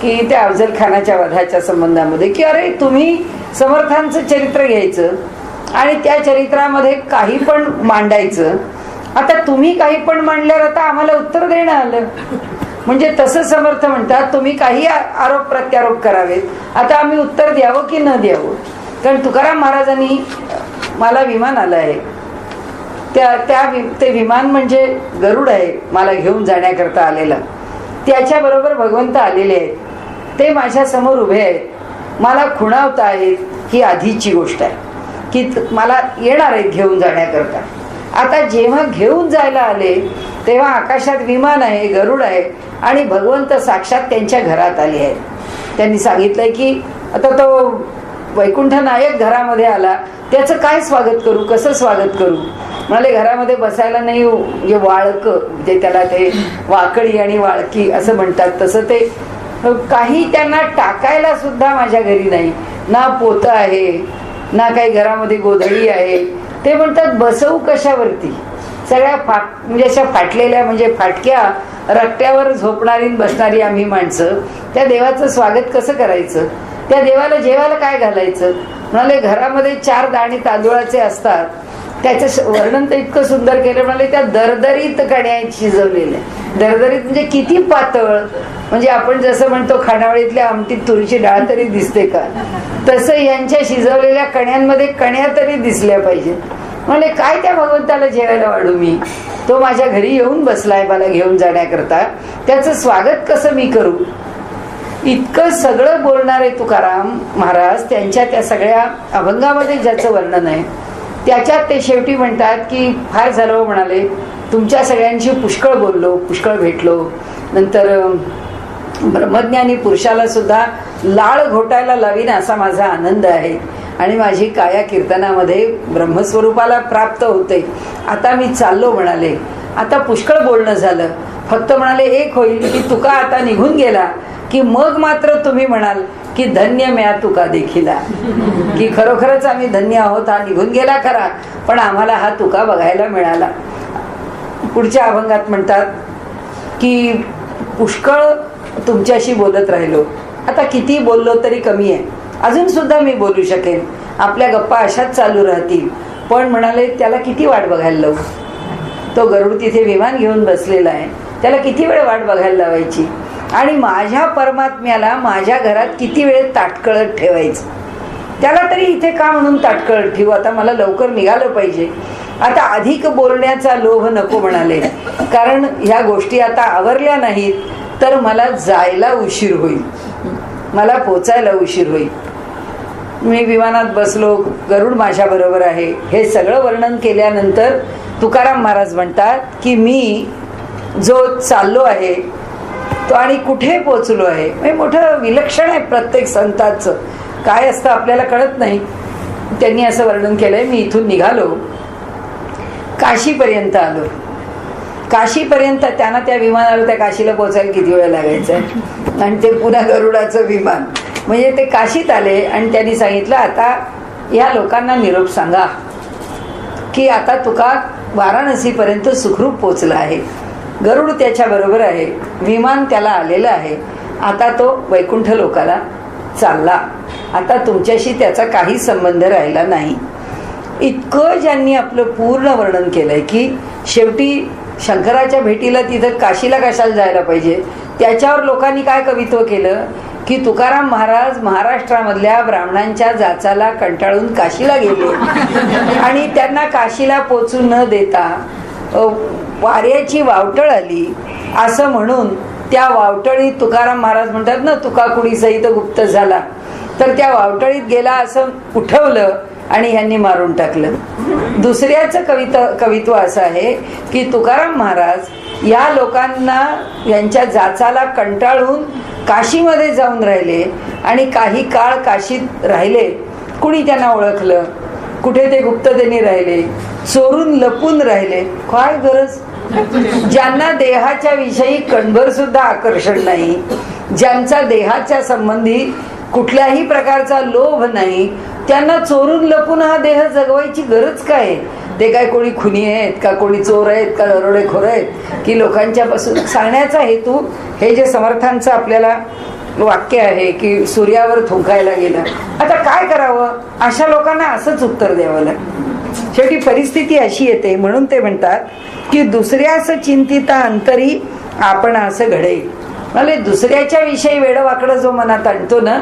की त्या अफजल खानाच्या वधाच्या संबंधामध्ये की अरे तुम्ही समर्थांचं चरित्र घ्यायचं आणि त्या चरित्रामध्ये काही पण मांडायचं. आता तुम्ही काही पण मांडल्यावर आता आम्हाला उत्तर देणं आलं, म्हणजे तसं समर्थ म्हणतात तुम्ही काही आरोप प्रत्यारोप करावेत, आता आम्ही उत्तर द्यावं की न द्यावं. कारण तुकाराम महाराजांनी मला विमान आलं आहे, ते विमान म्हणजे गरुड आहे मला घेऊन जाण्याकरता आलेला, त्याच्याबरोबर भगवंत आलेले आहेत, ते माझ्या समोर उभे आहेत. मला खुणावत आहेत ही आधीची गोष्ट आहे की मला येणार आहेत घेऊन जाण्याकरता. आता जेव्हा घेऊन जायला आले तेव्हा आकाशात विमान आहे, गरुड आहे आणि भगवंत साक्षात त्यांच्या घरात आले आहेत. त्यांनी सांगितलंय की आता तो वैकुंठ नायक घरामध्ये आला, त्याचं काय स्वागत करू, कसं स्वागत करू. म्हणाले घरामध्ये बसायला नाही, म्हणजे वाळक जे त्याला ते वाकळी आणि वाळकी असं म्हणतात तसं ते काही त्यांना टाकायला सुद्धा माझ्या घरी नाही, ना पोतं आहे ना काही घरामध्ये गोधडी आहे. ते म्हणतात बसवू कशावरती, सगळ्या म्हणजे अशा फाटलेल्या म्हणजे फाटक्या रट्ट्यावर झोपणारी बसणारी आम्ही माणसं, त्या देवाचं स्वागत कसं करायचं, त्या देवाला जेवायला काय घालायचं. म्हणाले घरामध्ये 4 दाणे तांदूळाचे असतात, त्याचं वर्णन तर इतकं सुंदर केलं. म्हणाले त्या दरदरीत कण्या शिजवलेल्या, दरदरीत म्हणजे किती पातळ, म्हणजे आपण जसं म्हणतो खानावळीतल्या आमटीत तुरीची डाळ तरी दिसते का, तसं यांच्या शिजवलेल्या कण्यांमध्ये कण्या तरी दिसल्या पाहिजे. म्हणजे काय त्या भगवंताला जेवायला वाढू मी, तो माझ्या घरी येऊन बसलाय मला घेऊन जाण्याकरता, त्याचं स्वागत कसं मी करू. इतकं सगळं बोलणारे तुकाराम महाराज त्यांच्या त्या सगळ्या अभंगामध्ये ज्याचं वर्णन आहे त्याच्यात ते शेवटी म्हणतात की फार झालं म्हणाले, तुमच्या सगळ्यांशी पुष्कळ बोललो, पुष्कळ भेटलो, नंतर ब्रह्मज्ञानी पुरुषाला सुद्धा लाळ घोटायला लावीन असा माझा आनंद आहे आणि माझी काया कीर्तनामध्ये ब्रह्मस्वरूपाला प्राप्त होते. आता मी चाललो म्हणाले, आता पुष्कळ बोलणं झालं, फक्त म्हणाले एक होईल की तुका आता निघून गेला की मग मात्र तुम्ही म्हणाल की धन्य म्या तुका देखिला, की खरोखरच आम्ही धन्य आहोत, हा निघून गेला खरा पण आम्हाला हा तुका बघायला मिळाला. पुढच्या अभंगात म्हणतात की पुष्कळ तुमच्याशी बोलत राहिलो, आता किती बोललो तरी कमी आहे, अजून सुद्धा मी बोलू शकेन, आपल्या गप्पा अशाच चालू राहतील, पण म्हणाले त्याला किती वाट बघायला लावू. तो गरुड तिथे विमान घेऊन बसलेला आहे, त्याला किती वेळ वाट बघायला लावायची आणि माझ्या परमात्म्याला माझ्या घरात किती वेळ ताटकळत ठेवायचं. त्याला तरी इथे का म्हणून ताटकळत ठेवू, आता मला लवकर निघालं पाहिजे. आता अधिक बोलण्याचा लोभ नको म्हणाले, कारण ह्या गोष्टी आता आवरल्या नाहीत तर मला जायला उशीर होईल, मला पोचायला उशीर होईल. मी विमानात बसलो, गरुड माझ्या बरोबर आहे, हे सगळं वर्णन केल्यानंतर तुकाराम महाराज म्हणतात की मी जो चाललो आहे तो आणि कुठे पोचलो आहे. म्हणजे मोठं विलक्षण आहे प्रत्येक संतांचं, काय असतं आपल्याला कळत नाही. त्यांनी असं वर्णन केलंय, मी इथून निघालो, काशीपर्यंत आलो, काशीपर्यंत त्यांना त्या विमानाला त्या काशीला पोचायला किती वेळ लागायचा आहे आणि ते पुन्हा गरुडाचं विमान, म्हणजे ते काशीत आले आणि त्यांनी सांगितलं आता या लोकांना निरोप सांगा की आता तुका वाराणसीपर्यंत सुखरूप पोचला आहे, गरुड त्याच्या बरोबर आहे, विमान त्याला आलेलं आहे, आता तो वैकुंठ लोकाला चालला, आता तुमच्याशी त्याचा काही संबंध राहिला नाही. इतकं ज्यांनी आपलं पूर्ण वर्णन केलंय की शेवटी शंकराच्या भेटीला तिथं काशीला कशाला जायला पाहिजे. त्याच्यावर लोकांनी काय कवित्व केलं की तुकाराम महाराज महाराष्ट्रामधल्या ब्राह्मणांच्या जाचाला कंटाळून काशीला गेले आणि त्यांना काशीला पोचू न देता वाऱ्याची वावटळ आली असं म्हणून त्या वावटळीत तुकाराम महाराज म्हणतात ना, तुका कुणी सहित गुप्त झाला, तर त्या वावटळीत गेला असं उठवलं आणि यांनी मारून टाकलं. दुसऱ्याचं कवित्व असं आहे की तुकाराम महाराज या लोकांना यांच्या जाचाला कंटाळून काशीमध्ये जाऊन राहिले आणि काही काळ काशीत राहिले, कुणी त्यांना ओळखलं, कुठे ते गुप्ततेने राहिले, चोरून लपून राहिले, काय गरज. ज्यांना देहाच्या विषयी कणभर सुद्धा आकर्षण नाही, ज्यांचा देहाच्या संबंधी कुठल्याही प्रकारचा लोभ नाही, त्यांना चोरून लपून हा देह जगवायची गरज काय. ते काय कोणी खुनी आहेत का, कोणी चोर आहेत का, दरोडेखोर आहेत की लोकांच्या पासून. सांगण्याचा हेतू हे जे समर्थांचं आपल्याला वाक्य आहे की सूर्यावर थुंकायला गेलं, आता काय करावं, अशा लोकांना असंच उत्तर द्यावं लागतं. शेवटी परिस्थिती अशी येते, म्हणून ते म्हणतात की दुसऱ्याच चिंतिता अंतरी आपण असं घडेल. म्हणजे दुसऱ्याच्या विषयी वेडवाकडं जो मनात आणतो ना,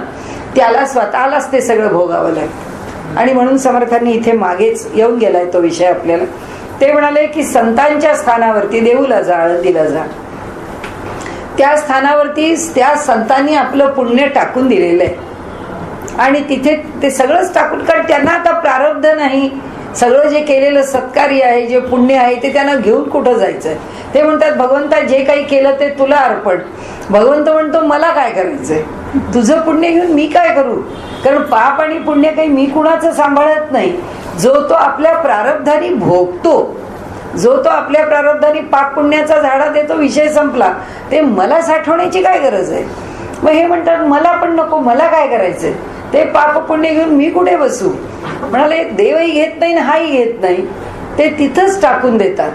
त्याला स्वतःलाच ते सगळं भोगावं लागतं. आणि म्हणून समर्थांनी इथे मागेच येऊन गेलाय तो विषय आपल्याला. ते म्हणाले की संतांच्या स्थानावरती देऊला जा, आळंदीला जा, त्या स्थानावरती त्या संतांनी आपलं पुण्य टाकून दिलेलं आहे आणि तिथे ते सगळंच टाकून, कारण त्यांना आता प्रारब्ध नाही, सगळं जे केलेलं सत्कार्य आहे, जे पुण्य आहे ते त्यांना घेऊन कुठं जायचंय. ते म्हणतात भगवंता जे काही केलं ते तुला अर्पण. भगवंत म्हणतो मला काय करायचंय, तुझं पुण्य घेऊन मी काय करू, कारण पाप आणि पुण्य काही मी कुणाचं सांभाळत नाही. जो तो आपल्या प्रारब्धाने भोगतो, जो तो आपल्या प्रारब्धाने पाप पुण्याचा झाडा देतो, विषय संपला. ते मला साठवण्याची काय गरज आहे. मग हे म्हणतात मला पण नको, मला काय करायचंय, ते पाप पुण्य घेऊन मी कुठे बसू. म्हणाले देवही घेत नाही ना हाही घेत नाही, ते तिथंच टाकून देतात.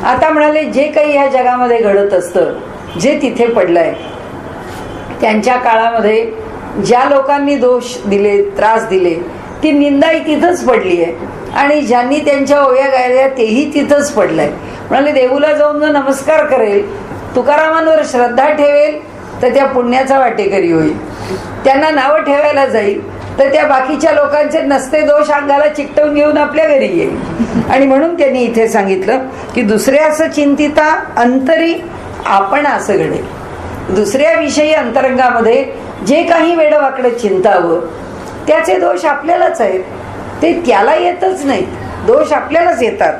आता म्हणाले जे काही ह्या जगामध्ये घडत असतं, जे तिथे पडलंय, त्यांच्या काळामध्ये ज्या लोकांनी दोष दिले, त्रास दिले, ती निंदाही तिथंच पडली आहे. आणि ज्यांनी त्यांच्या ओव्या गायल्या तेही तिथंच पडलंय. म्हणाले देऊला जाऊन जो नमस्कार करेल, तुकारामांवर श्रद्धा ठेवेल, तर त्या पुण्याचा वाटेकरी होईल. त्यांना नावं ठेवायला जाईल तर त्या बाकीच्या लोकांचे नसते दोष अंगाला चिकटवून घेऊन आपल्या घरी येईल. आणि म्हणून त्यांनी इथे सांगितलं की दुसऱ्याचं चिंतिता अंतरी आपण असं घडेल. दुसऱ्याविषयी अंतरंगामध्ये जे काही वेडवाकडे चिंतावं त्याचे दोष आपल्यालाच आहेत, ते त्याला येतच नाहीत, दोष आपल्यालाच येतात.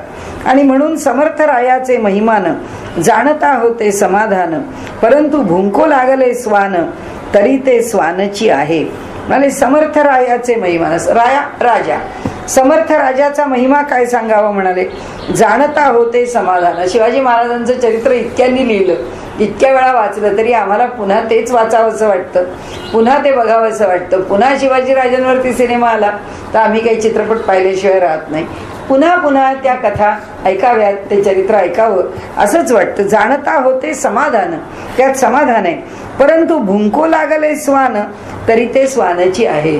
आणि म्हणून समर्थ रायाचे महिमान जाणता होते समाधान, परंतु भुंको लागले स्वान तरी ते स्वानची आहे. म्हणजे समर्थ रायाचे महिमान, राया राजा, समर्थ राजाचा महिमा काय सांगावा. म्हणाले जाणता होते समाधान. शिवाजी महाराजांचं चरित्र इतक्यांनी लिहिलं, इतक्या वेळा वाचलं तरी आम्हाला पुन्हा तेच वाचावंसं वाटतं, पुन्हा ते बघावंसं वाटतं. पुन्हा शिवाजी राजांवरती सिनेमा आला तर आम्ही काही चित्रपट पाहिल्याशिवाय राहत नाही. पुन्हा पुन्हा त्या कथा ऐकाव्यात, ते चरित्र ऐकावं असंच वाटतं. जाणता होते समाधान, त्यात समाधान आहे. परंतु भुंको लागले स्वान तरी ते स्वानाची आहे.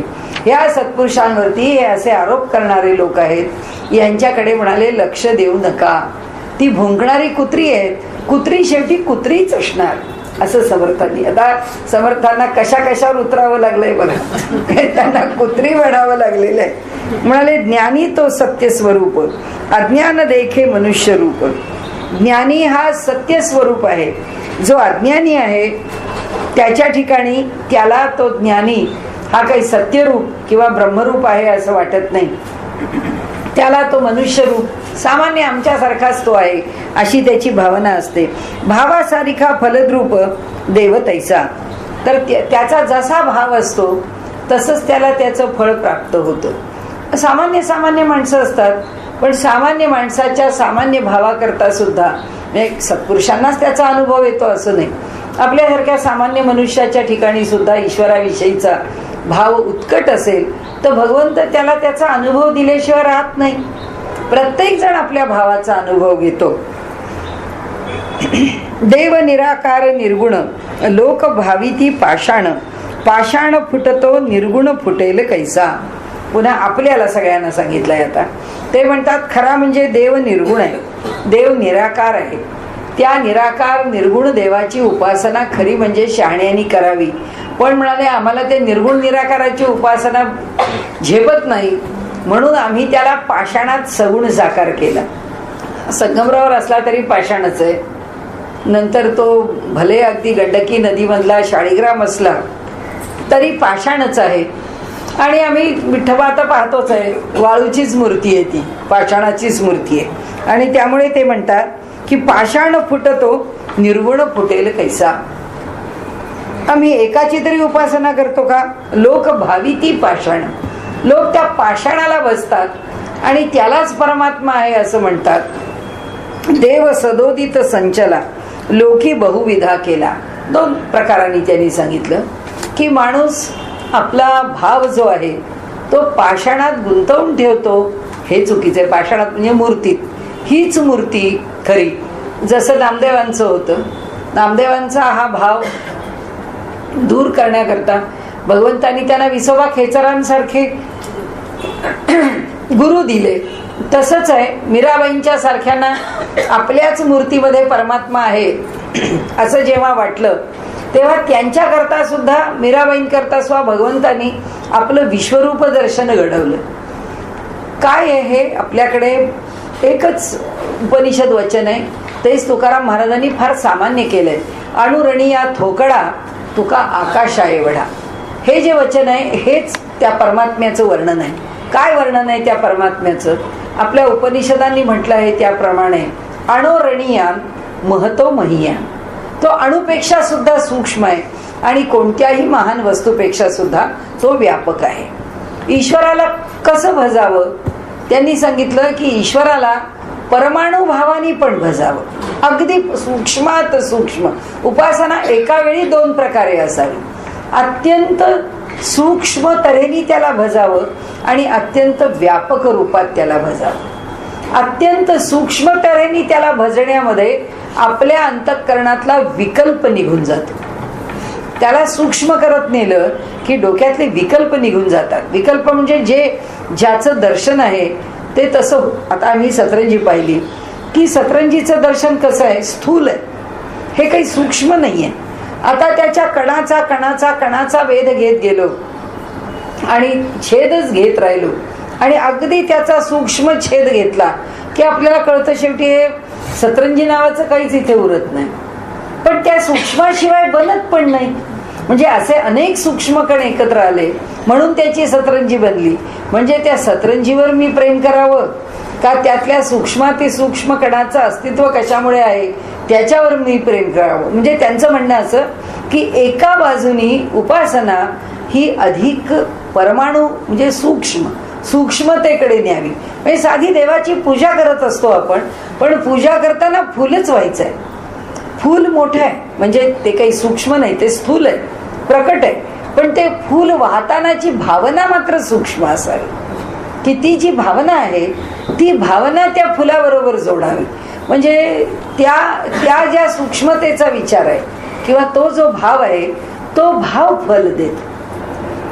या सत्पुरुषांवरती हे असे आरोप करणारे लोक आहेत, यांच्याकडे म्हणाले लक्ष देऊ नका. ती भुंकणारी कुत्री आहेत, कुत्री शेवटी कुत्रीच असणार असं समर्थांनी. आता समर्थांना कशा कशावर उतरावं लागलंय बघा, त्यांना कुत्री म्हणावं लागलेलं आहे. म्हणाले ज्ञानी तो सत्य स्वरूप, अज्ञान देखे मनुष्य रूप. ज्ञानी हा सत्य स्वरूप आहे, जो अज्ञानी आहे त्याच्या ठिकाणी त्याला तो ज्ञानी हा काही सत्यरूप किंवा ब्रह्मरूप आहे असं वाटत नाही. त्याला तो मनुष्य रूप सामान्य आमच्यासारखाच तो आहे अशी त्याची भावना असते. भावासारिखा फलद्रूप देव तैसा. तर त्याचा जसा भाव असतो तसंच त्याला त्याचं फळ प्राप्त होतं. सामान्य सामान्य माणसं असतात, पण सामान्य माणसाच्या सामान्य भावाकरता सुद्धा सत्पुरुषांनाच त्याचा अनुभव येतो असं नाही. आपल्यासारख्या सामान्य मनुष्याच्या ठिकाणी सुद्धा ईश्वराविषयीचा भाव उत्कट असेल तर भगवंत त्याला त्याचा अनुभव दिल्याशिवाय राहत नाही. प्रत्येक जण आपल्या भावाचा अनुभव घेतो. देव निराकार निर्गुण, लोक भाविती पाषाण, पाषाण फुटतो निर्गुण फुटेल कैसा. पुन्हा आपल्याला सगळ्यांना सांगितलंय. आता ते म्हणतात खरा म्हणजे देव निर्गुण आहे, देव निराकार आहे. त्या निराकार निर्गुण देवाची उपासना खरी म्हणजे शहाण्यांनी करावी. पण म्हणाले आम्हाला ते निर्गुण निराकाराची उपासना झेपत नाही, म्हणून आम्ही त्याला पाषाणात सगुण साकार केला. संगमरावर असला तरी पाषाणच आहे. नंतर तो भले अगदी गंडकी नदीमधला शाळीग्राम असला तरी पाषाणच आहे. आणि आम्ही विठोबा आता पाहतोच आहे, वाळूचीच मूर्ती आहे, ती पाषाणाचीच मूर्ती आहे. आणि त्यामुळे ते म्हणतात की पाषाण फुटतो निर्गुण फुटेल कैसा. आम्ही एकाची तरी उपासना करतो का. लोक भाविती पाषाण, लोक त्या पाषाणाला बसतात आणि त्यालाच परमात्मा आहे असं म्हणतात. देव सदोदित संचला, लोकी बहुविधा केला. दोन प्रकारांनी त्यांनी सांगितलं की माणूस आपला भाव जो आहे तो पाषाणात गुंतवून ठेवतो, हे चुकीचं आहे. पाषाणात म्हणजे मूर्तीत, हीच मूर्ती खरी. जसं नामदेवांचं होतं, नामदेवांचा हा भाव दूर करण्याकरता भगवंतांनी त्यांना विसोबा खेचरांसारखे गुरु दिले. तसंच आहे मीराबाईंच्या सारख्यांना आपल्याच मूर्तीमध्ये परमात्मा आहे असं जेव्हा वाटलं तेव्हा त्यांच्या करता सुद्धा, मीराबाईंकरता सुद्धा भगवंतांनी आपलं विश्वरूप दर्शन घडवलं. काय आहे हे आपल्याकडे एकच उपनिषद वचन आहे, तेच तुकाराम महाराजांनी फार सामान्य केलंय. अणुरणिया थोकडा तुका आकाशा एवढा. हे जे वचन आहे हेच त्या परमात्म्याचं वर्णन आहे. काय वर्णन आहे त्या परमात्म्याचं? आपल्या उपनिषदांनी म्हटलं आहे त्याप्रमाणे अणोरणीयान महतो महीयान. तो अणुपेक्षा सुद्धा सूक्ष्म आहे आणि कोणत्याही महान वस्तूपेक्षा सुद्धा तो व्यापक आहे. ईश्वराला कसं भजावं? त्यांनी सांगितलं की ईश्वराला परमाणु भावानी पण भजावं. अगदी सूक्ष्मात सूक्ष्म उपासना एका वेळी दोन प्रकारे असावी. अत्यंत सूक्ष्म तऱ्हेने त्याला भजावं आणि अत्यंत व्यापक रूपात त्याला भजावं. अत्यंत सूक्ष्म तऱ्हेने त्याला भजण्यामध्ये आपल्या अंतःकरणातला विकल्प निघून जातो. त्याला सूक्ष्म करत नेलं की डोक्यातले विकल्प निघून जातात. विकल्प म्हणजे ज्याचं दर्शन आहे ते तसं. आता आम्ही सतरंजी पाहिली की सतरंजीचं दर्शन कसं आहे? स्थूल आहे, हे काही सूक्ष्म नाही आहे. आता त्याच्या कणाचा वेध घेत गेलो आणि छेदच घेत राहिलो आणि अगदी त्याचा सूक्ष्म छेद घेतला की आपल्याला कळतं शेवटी हे सतरंजी नावाचं काहीच इथे उरत नाही. पण त्या सूक्ष्माशिवाय बनत पण नाही. म्हणजे असे अनेक सूक्ष्म कण एकत्र आले म्हणून त्याची सतरंजी बनली. म्हणजे त्या सतरंजीवर मी प्रेम करावं का त्यातल्या सूक्ष्माती सूक्ष्म कणाचं अस्तित्व कशामुळे आहे त्याच्यावर मी प्रेम करावं? म्हणजे त्यांचं म्हणणं असं की एका बाजूनी उपासना ही अधिक परमाणु म्हणजे सूक्ष्मतेकडे न्यावी. म्हणजे साधी देवाची पूजा करत असतो आपण, पण पूजा करताना फुलच व्हायचं आहे. फूल मोठं आहे म्हणजे ते काही सूक्ष्म नाही, ते स्थूल आहे, प्रकट आहे. पण ते फूल वाहतानाची भावना मात्र सूक्ष्म असावी. की ती जी भावना आहे ती भावना त्या फुलाबरोबर जोडावी. म्हणजे त्या ज्या सूक्ष्मतेचा विचार आहे किंवा तो जो भाव आहे तो भाव फल देतो.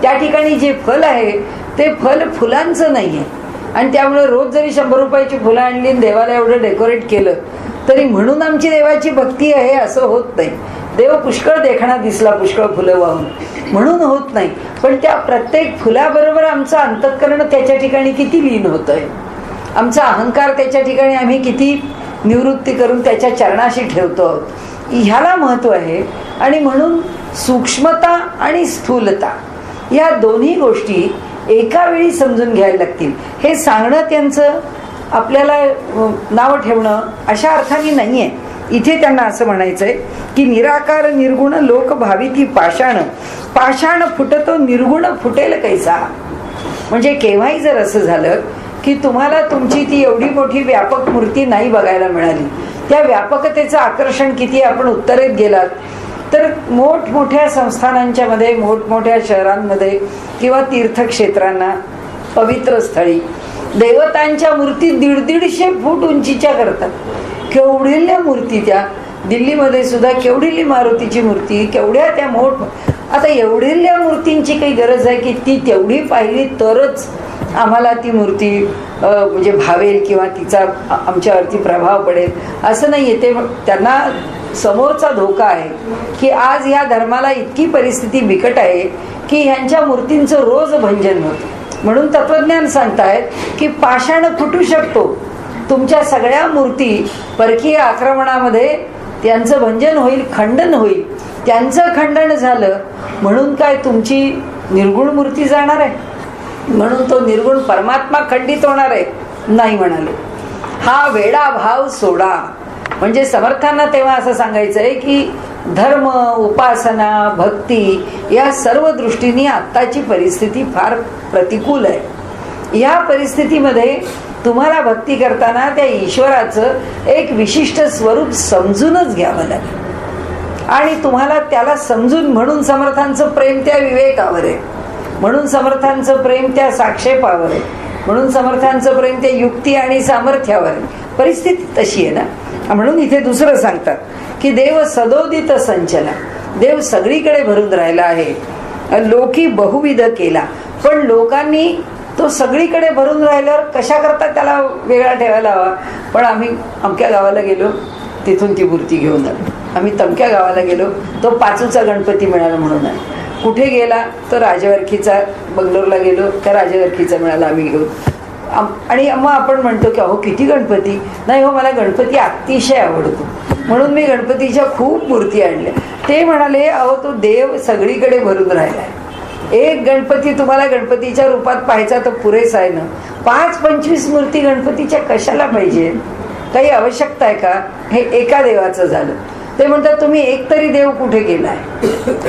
त्या ठिकाणी जे फल आहे ते फल फुलांचं नाही आहे. आणि त्यामुळे रोज जरी 100 रुपयाची फुलं आणली आणि देवाला एवढं डेकोरेट केलं तरी म्हणून आमची देवाची भक्ती आहे असं होत नाही. देव पुष्कळ देखणा दिसला पुष्कळ फुलं वाहून म्हणून होत नाही. पण त्या प्रत्येक फुलाबरोबर आमचं अंतःकरण त्याच्या ठिकाणी किती लीन होतंय, आमचा अहंकार त्याच्या ठिकाणी आम्ही किती निवृत्ती करून त्याच्या चरणाशी ठेवतो आहोत, ह्याला महत्व आहे. आणि म्हणून सूक्ष्मता आणि स्थूलता या दोन्ही गोष्टी एका वेळी समजून घ्यायला लागतील. हे सांगणं त्यांचं आपल्याला नाव ठेवणं अशा अर्थाने नाहीये. इथे त्यांना असं म्हणायचंय की निराकार निर्गुण लोक भाविती पाषाण फुटतो निर्गुण फुटेल कैसा. म्हणजे केव्हाही जर असं झालं की तुम्हाला तुमची ती एवढी मोठी व्यापक मूर्ती नाही बघायला मिळाली, त्या व्यापकतेचं आकर्षण किती आपण उत्तरेत गेलात तर मोठमोठ्या संस्थानांच्या मध्ये, मोठमोठ्या शहरांमध्ये किंवा तीर्थक्षेत्रांना, पवित्र स्थळी देवतांच्या मूर्ती 150-150 फूट उंचीच्या करतात. केवढील्या मूर्ती त्या दिल्लीमध्ये सुद्धा केवढीली मारुतीची मूर्ती, केवढ्या त्या आता एवढील्या मूर्तींची काही गरज आहे की ती तेवढी पाहिली तरच आम्हाला ती मूर्ती म्हणजे भावेल किंवा तिचा आमच्यावरती प्रभाव पडेल असं नाहीये. ते त्यांना समोरचा धोका आहे की आज या धर्माला इतकी परिस्थिती बिकट आहे की ह्यांच्या मूर्तींचं रोज भंजन होतं. म्हणून तत्वज्ञान सांगतायत की पाषाण फुटू शकतो. तुमच्या सगळ्या मूर्ती परकीय आक्रमणामध्ये त्यांचं भंजन होईल, खंडन होईल. त्यांचं खंडन झालं म्हणून काय तुमची निर्गुण मूर्ती जाणार आहे? म्हणून तो निर्गुण परमात्मा खंडित होणार आहे? नाही म्हणाले. हा वेडा भाव सोडा. म्हणजे समर्थांना तेव्हा असं सांगायचंय की धर्म, उपासना, भक्ती या सर्व दृष्टीने आत्ताची परिस्थिती फार प्रतिकूल आहे. या परिस्थितीमध्ये तुम्हाला भक्ती करताना त्या ईश्वराचं एक विशिष्ट स्वरूप समजूनच घ्यावं लागेल. आणि तुम्हाला त्याला समजून, म्हणून समर्थांचं प्रेम त्या विवेकावर आहे, म्हणून समर्थांचं प्रेम त्या साक्षेपावर आहे, म्हणून समर्थांचं प्रेम त्या युक्ती आणि सामर्थ्यावर आहे. परिस्थिती तशी आहे ना. म्हणून इथे दुसरं सांगतात की देव सदोदित संचला. देव सगळीकडे भरून राहिला आहे. लोकी बहुविध केला. पण लोकांनी तो सगळीकडे भरून राहिल्यावर कशा करता त्याला वेगळा ठेवायला हवा. पण आम्ही अमक्या गावाला गेलो तिथून ती मूर्ती घेऊन आलो. आम्ही तमक्या गावाला गेलो तो पाचूचा गणपती मिळाला म्हणून आहे. कुठे गेला तर राजवरखीचा, बंगलोरला गेलो त्या राजवरखीचा मिळाला आम्ही घेऊन. आणि मग आपण म्हणतो की अहो किती गणपती. नाही हो, मला गणपती अतिशय आवडतो म्हणून मी गणपतीच्या खूप मूर्ती आणल्या. ते म्हणाले अहो तो देव सगळीकडे भरून राहिलाय. एक गणपती तुम्हाला गणपतीच्या रूपात पाहायचा तर पुरेसा आहे ना. 5-25 मूर्ती गणपतीच्या कशाला पाहिजे? काही आवश्यकता आहे का? हे एका देवाचं झालं. ते म्हणतात तुम्ही एक तरी देव कुठे केलाय?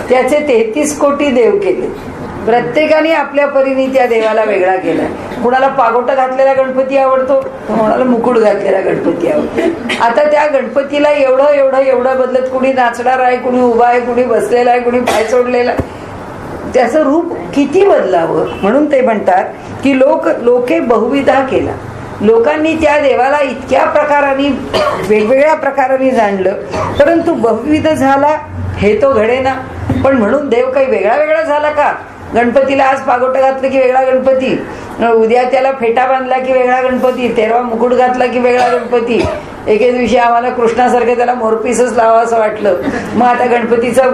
त्याचे 33 कोटी देव केले. प्रत्येकाने आपल्या परीने त्या देवाला वेगळा केलाय. कुणाला पागोटा घातलेला गणपती आवडतो, कुणाला मुकुट घातलेला गणपती आवडतो. आता त्या गणपतीला एवढं एवढं एवढं बदलत, कुणी नाचणार आहे, कुणी उभा आहे, कुणी बसलेला आहे, कुणी पाय सोडलेला आहे. त्याचं रूप किती बदलावं. म्हणून ते म्हणतात की लोके बहुविधा केला. लोकांनी त्या देवाला इतक्या प्रकाराने वेगवेगळ्या प्रकाराने जाणलं, परंतु बहुविध झाला हे तो घडेना. पण म्हणून देव काही वेगळा वेगळा झाला का? गणपतीला आज पागोटा घातलं की वेगळा गणपती, उद्या त्याला फेटा बांधला की वेगळा गणपती, तेरवा मुकुट घातला की वेगळा गणपती. एके दिवशी आम्हाला कृष्णासारखं त्याला मोरपीसच लावा असं वाटलं, मग आता गणपतीचा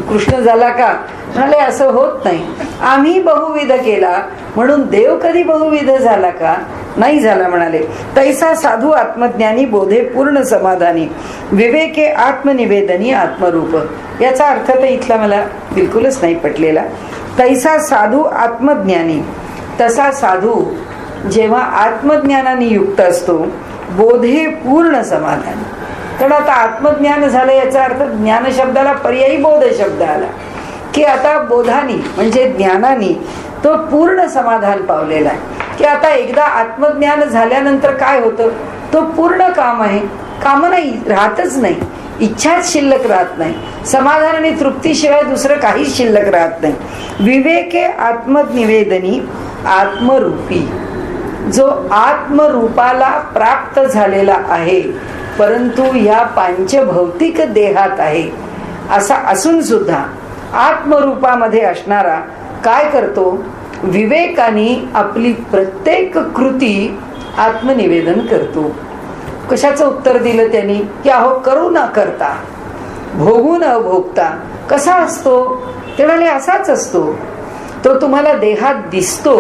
कृष्ण झाला का? म्हणाले असं होत नाही. आम्ही बहुविध केला म्हणून देव कधी बहुविध झाला का? नाही झाला. म्हणाले तैसा साधू आत्मज्ञानी बोधे पूर्ण समाधानी विवेके आत्मनिवेदनी आत्मरूप. याचा अर्थ तर इथला मला बिलकुलच नाही पटलेला. तैसा साधू आत्मज्ञानी, तसा साधू जेव्हा आत्मज्ञानाने युक्त असतो, बोधे पूर्ण समाधान. कारण आता आत्मज्ञान झालं याचा अर्थ ज्ञान शब्दाला पर्यायी बोध शब्द आला की आता बोधानी म्हणजे ज्ञानाने तो पूर्ण समाधान पावलेला आहे. की आता एकदा आत्मज्ञान झाल्यानंतर काय होतं? तो पूर्ण काम आहे. काम नाही राहतच नाही, इच्छाच शिल्लक राहत नाही, समाधान आणि तृप्तीशिवाय दुसरं काहीच शिल्लक राहत नाही. विवेके आत्मनिवेदनी आत्मरूपी, जो आत्मरूपाला प्राप्त झालेला आहे परंतु या पांचभौतिक देहात आहे असा असून सुद्धा आत्मरूपामध्ये असणारा काय करतो? विवेकाने आपली प्रत्येक कृती आत्मनिवेदन करतो. कशाचं उत्तर दिलं त्यांनी? की अहो करू न करता, भोगू न भोगता कसा असतो? ते म्हणाले असाच असतो. तो तुम्हाला देहात दिसतो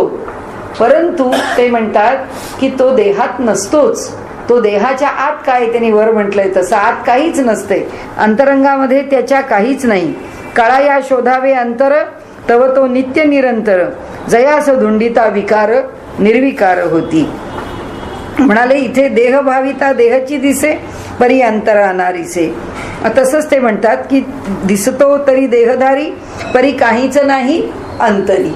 परंतु ते म्हणतात की तो देहात नसतोच. तो देहाच्या आत काय त्यांनी वर म्हटलंय तसं आत काहीच नसते. अंतरंगामध्ये त्याच्या काहीच नाही. काळा या शोधावे अंतर तव तो नित्य निरंतर जयास धुंडिता विकार निर्विकार होती. म्हणाले इथे देहभाविता देहची दिसे परी अंतरा नारीसे. तसंच ते म्हणतात की दिसतो तरी देहधारी परी काहीच नाही अंतरी.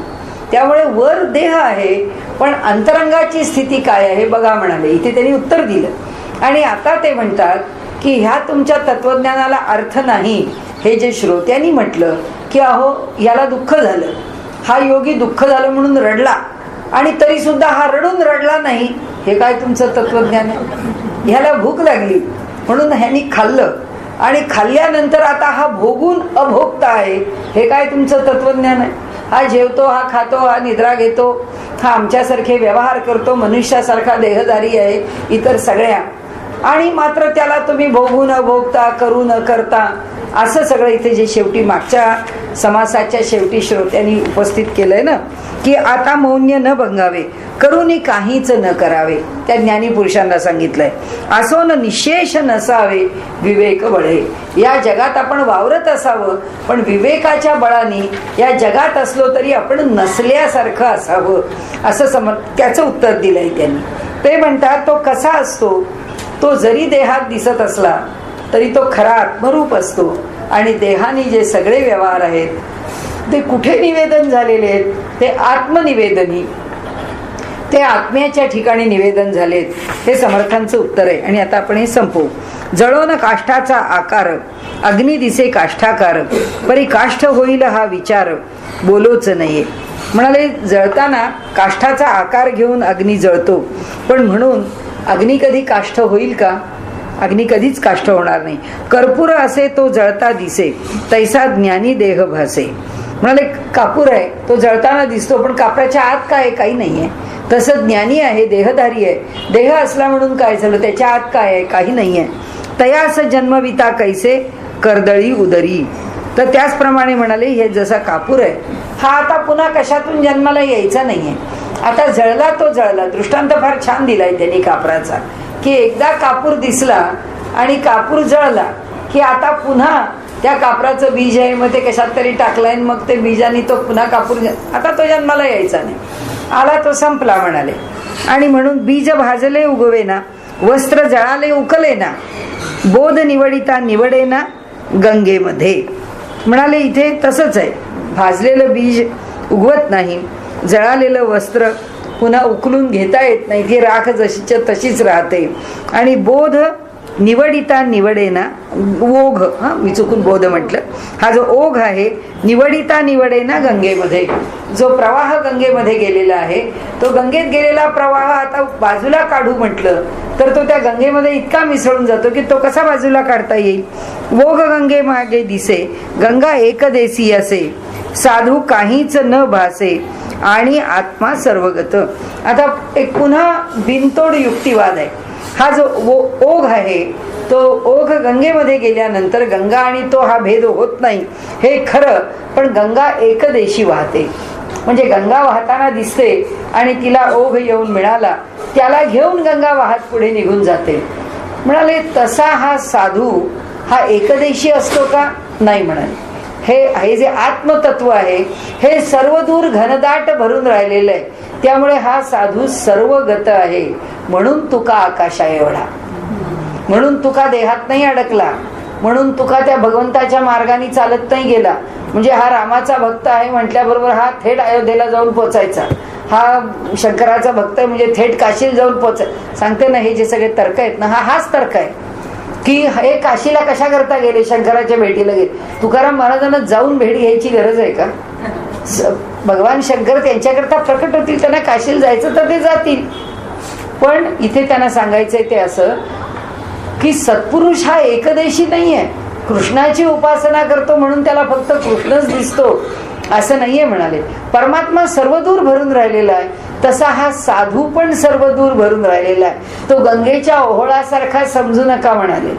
त्यामुळे वर देह आहे पण अंतरंगाची स्थिती काय आहे बघा म्हणाले. इथे त्यांनी उत्तर दिलं. आणि आता ते म्हणतात की ह्या तुमच्या तत्वज्ञानाला अर्थ नाही. हे जे श्रोत्यांनी म्हटलं की अहो याला दुःख झालं, हा योगी दुःख झालं म्हणून रडला आणि तरी सुद्धा हा रडून रडला नाही, हे काय तुमचं तत्वज्ञान आहे? ह्याला भूक लागली म्हणून ह्यांनी खाल्लं आणि खाल्ल्यानंतर आता हा भोगून अभोगता आहे, हे काय तुमचं तत्वज्ञान आहे? हा जेवतो, हा खातो, हा निद्रा घेतो, हा आमच्यासारखे व्यवहार करतो, मनुष्यासारखा देहधारी आहे इतर सगळ्या, आणि मात्र त्याला तुम्ही भोगू न भोगता करू न करता असं सगळं इथे जे शेवटी मागच्या समासाच्या शेवटी श्रोत्यांनी उपस्थित केलंय ना की आता मौन्य न भंगावे करूनी काहीच न करावे. त्या ज्ञानी पुरुषांना सांगितलंय असो न निशेष नसावे विवेक बळे. या जगात आपण वावरत असावं पण विवेकाच्या बळाने या जगात असलो तरी आपण नसल्यासारखं असावं असं त्याचं उत्तर दिलंय त्यांनी. ते म्हणतात तो कसा असतो? तो जरी देहात दिसत असला तरी तो खरा आत्मरूप असतो आणि देहाने जे सगळे व्यवहार आहेत ते कुठे निवेदन झालेले आहेत? ते आत्मनिवेदनी, ते आत्म्याच्या ठिकाणी निवेदन झालेत. हे समर्थांचं उत्तर आहे. आणि आता आपण हे संपवू. जळो न काष्ठाचा आकार अग्नी दिसे काष्ठाकार परी काष्ठ होईल हा विचार बोलोच नाहीये. म्हणाले जळताना काष्ठाचा आकार घेऊन अग्नी जळतो पण म्हणून अग्नी कधी काष्ठ होईल का? अग्नी कधीच काष्ठ होणार नाही. कर्पूर असे तो जळता दिसे तैसा ज्ञानी देह भासे. म्हणाले कापूर आहे तो जळताना दिसतो पण कापराच्या आत काय? काही नाहीये. तसं ज्ञानी आहे, देहधारी आहे. देह असला म्हणून काय झालं? त्याच्या आत काय आहे? काही नाहीये. तयास जन्मविता कैसे कर्दळी उदरी. तर त्याचप्रमाणे म्हणाले हे जसा कापूर आहे हा आता पुन्हा कशातून जन्माला यायचा नाहीये. आता जळला तो जळला. दृष्टांत फार छान दिलाय त्यांनी कापराचा की एकदा कापूर दिसला आणि कापूर जळला की आता पुन्हा त्या कापराचं बीज आहे, मग ते कशात तरी टाकलंय, मग ते बीजाने तो पुन्हा कापूर, आता तो जन्माला यायचा नाही, आला तो संपला म्हणाले. आणि म्हणून बीज भाजले उगवेना, वस्त्र जळाले उकलेना, बोध निवडिता निवडेना गंगेमध्ये. म्हणाले इथे तसंच आहे, भाजलेलं बीज उगवत नाही, जळालेलं वस्त्र पुन्हा उकलून घेता येत नाही, ती राख जशीच्या तशीच राहते. आणि बोध निवडिता निवडेना, ओघ, मी चुकून बोध म्हटलं, हा जो ओघ आहे, निवडिता निवडेना गंगेमध्ये, जो प्रवाह गंगेमध्ये गेलेला आहे, तो गंगेत गेलेला प्रवाह आता बाजूला काढू म्हटलं तर तो त्या गंगेमध्ये इतका मिसळून जातो की तो कसा बाजूला काढता येईल. ओघ गंगे मागे दिसे, गंगा एकदेसी असे, साधू काहीच न भासे, आणि आत्मा सर्वगत. आता एक पुन्हा बिनतोड युक्तिवाद आहे. हा जो ओघ आहे, तो ओघ गंगेमध्ये गेल्यानंतर गंगा आणि तो हा भेद होत नाही हे खरं, पण गंगा एकदेशी वाहते. म्हणजे गंगा वाहताना दिसते आणि तिला ओघ येऊन मिळाला, त्याला घेऊन गंगा वाहत पुढे निघून जाते. म्हणाले तसा हा साधू हा एकदेशी असतो का? नाही म्हणाले. हे जे आत्मतत्व आहे हे सर्वदूर घनदाट भरून राहिलेलं आहे, त्यामुळे हा साधू सर्वगत आहे. म्हणून तुका आकाशा एवढा, म्हणून तुका देहात नाही अडकला, म्हणून तुका त्या भगवंताच्या मार्गाने चालत नाही गेला. म्हणजे हा रामाचा भक्त आहे म्हटल्याबरोबर हा थेट अयोध्येला जाऊन पोचायचा, हा शंकराचा भक्त आहे म्हणजे थेट काशीला जाऊन पोचाय. सांगते ना, हे जे सगळे तर्क आहेत ना, हाच तर्क आहे की हे काशीला कशा करता गेले, शंकराच्या भेटीला गेले. तुकाराम महाराजांना जाऊन भेट घ्यायची गरज आहे का? भगवान शंकर त्यांच्याकरता प्रकट होतील, त्यांना काशीला जायचं तर ते जातील. पण इथे त्यांना सांगायचंय ते असं की सत्पुरुष हा एकदेशी नाहीये. कृष्णाची उपासना करतो म्हणून त्याला फक्त कृष्णच दिसतो असं नाहीये म्हणाले. परमात्मा सर्वदूर भरून राहिलेला आहे, तसा हा साधू पण सर्वदूर भरून राहिलेला आहे. तो गंगेच्या ओहोळासारखा समजू नका म्हणाले.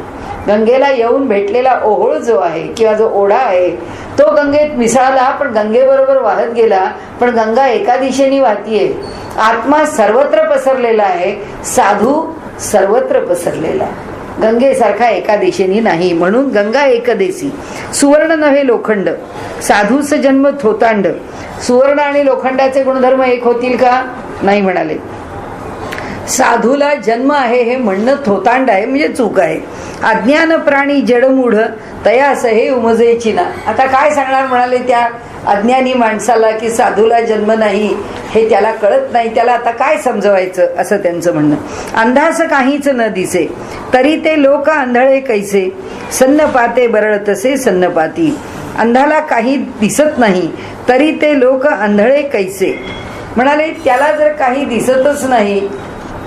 गंगेला येऊन भेटलेला ओहोळ जो आहे किंवा जो ओढा आहे तो गंगेत मिसळाला, पण गंगेबरोबर वाहत गेला, पण गंगा एका दिशेने वाहतीये. आत्मा सर्वत्र पसरलेला आहे, साधू सर्वत्र पसरलेला आहे, गंगेसारखा एका दिशेने नाही. म्हणून गंगा एकदेशी, सुवर्ण नव्हे लोखंड, साधूच जन्म थोतांड. सुवर्ण आणि लोखंडाचे गुणधर्म एक होतील का? नाही म्हणाले. साधूला जन्म आहे हे म्हणणं थोतांड आहे, म्हणजे चूक आहे. अज्ञान प्राणी जडमूढ तयास हे उमजेची ना. आता काय सांगणार म्हणाले त्या अज्ञानी माणसाला की साधूला जन्म नाही हे त्याला कळत नाही, त्याला आता काय समजवायचं असं त्यांचं म्हणणं. अंधास काहीच न दिसे तरी ते लोक आंधळे कैसे, सन्नपाते बरळ तसे सन्नपाती. अंधाला काही दिसत नाही तरी ते लोक आंधळे कैसे. म्हणाले त्याला जर काही दिसतच नाही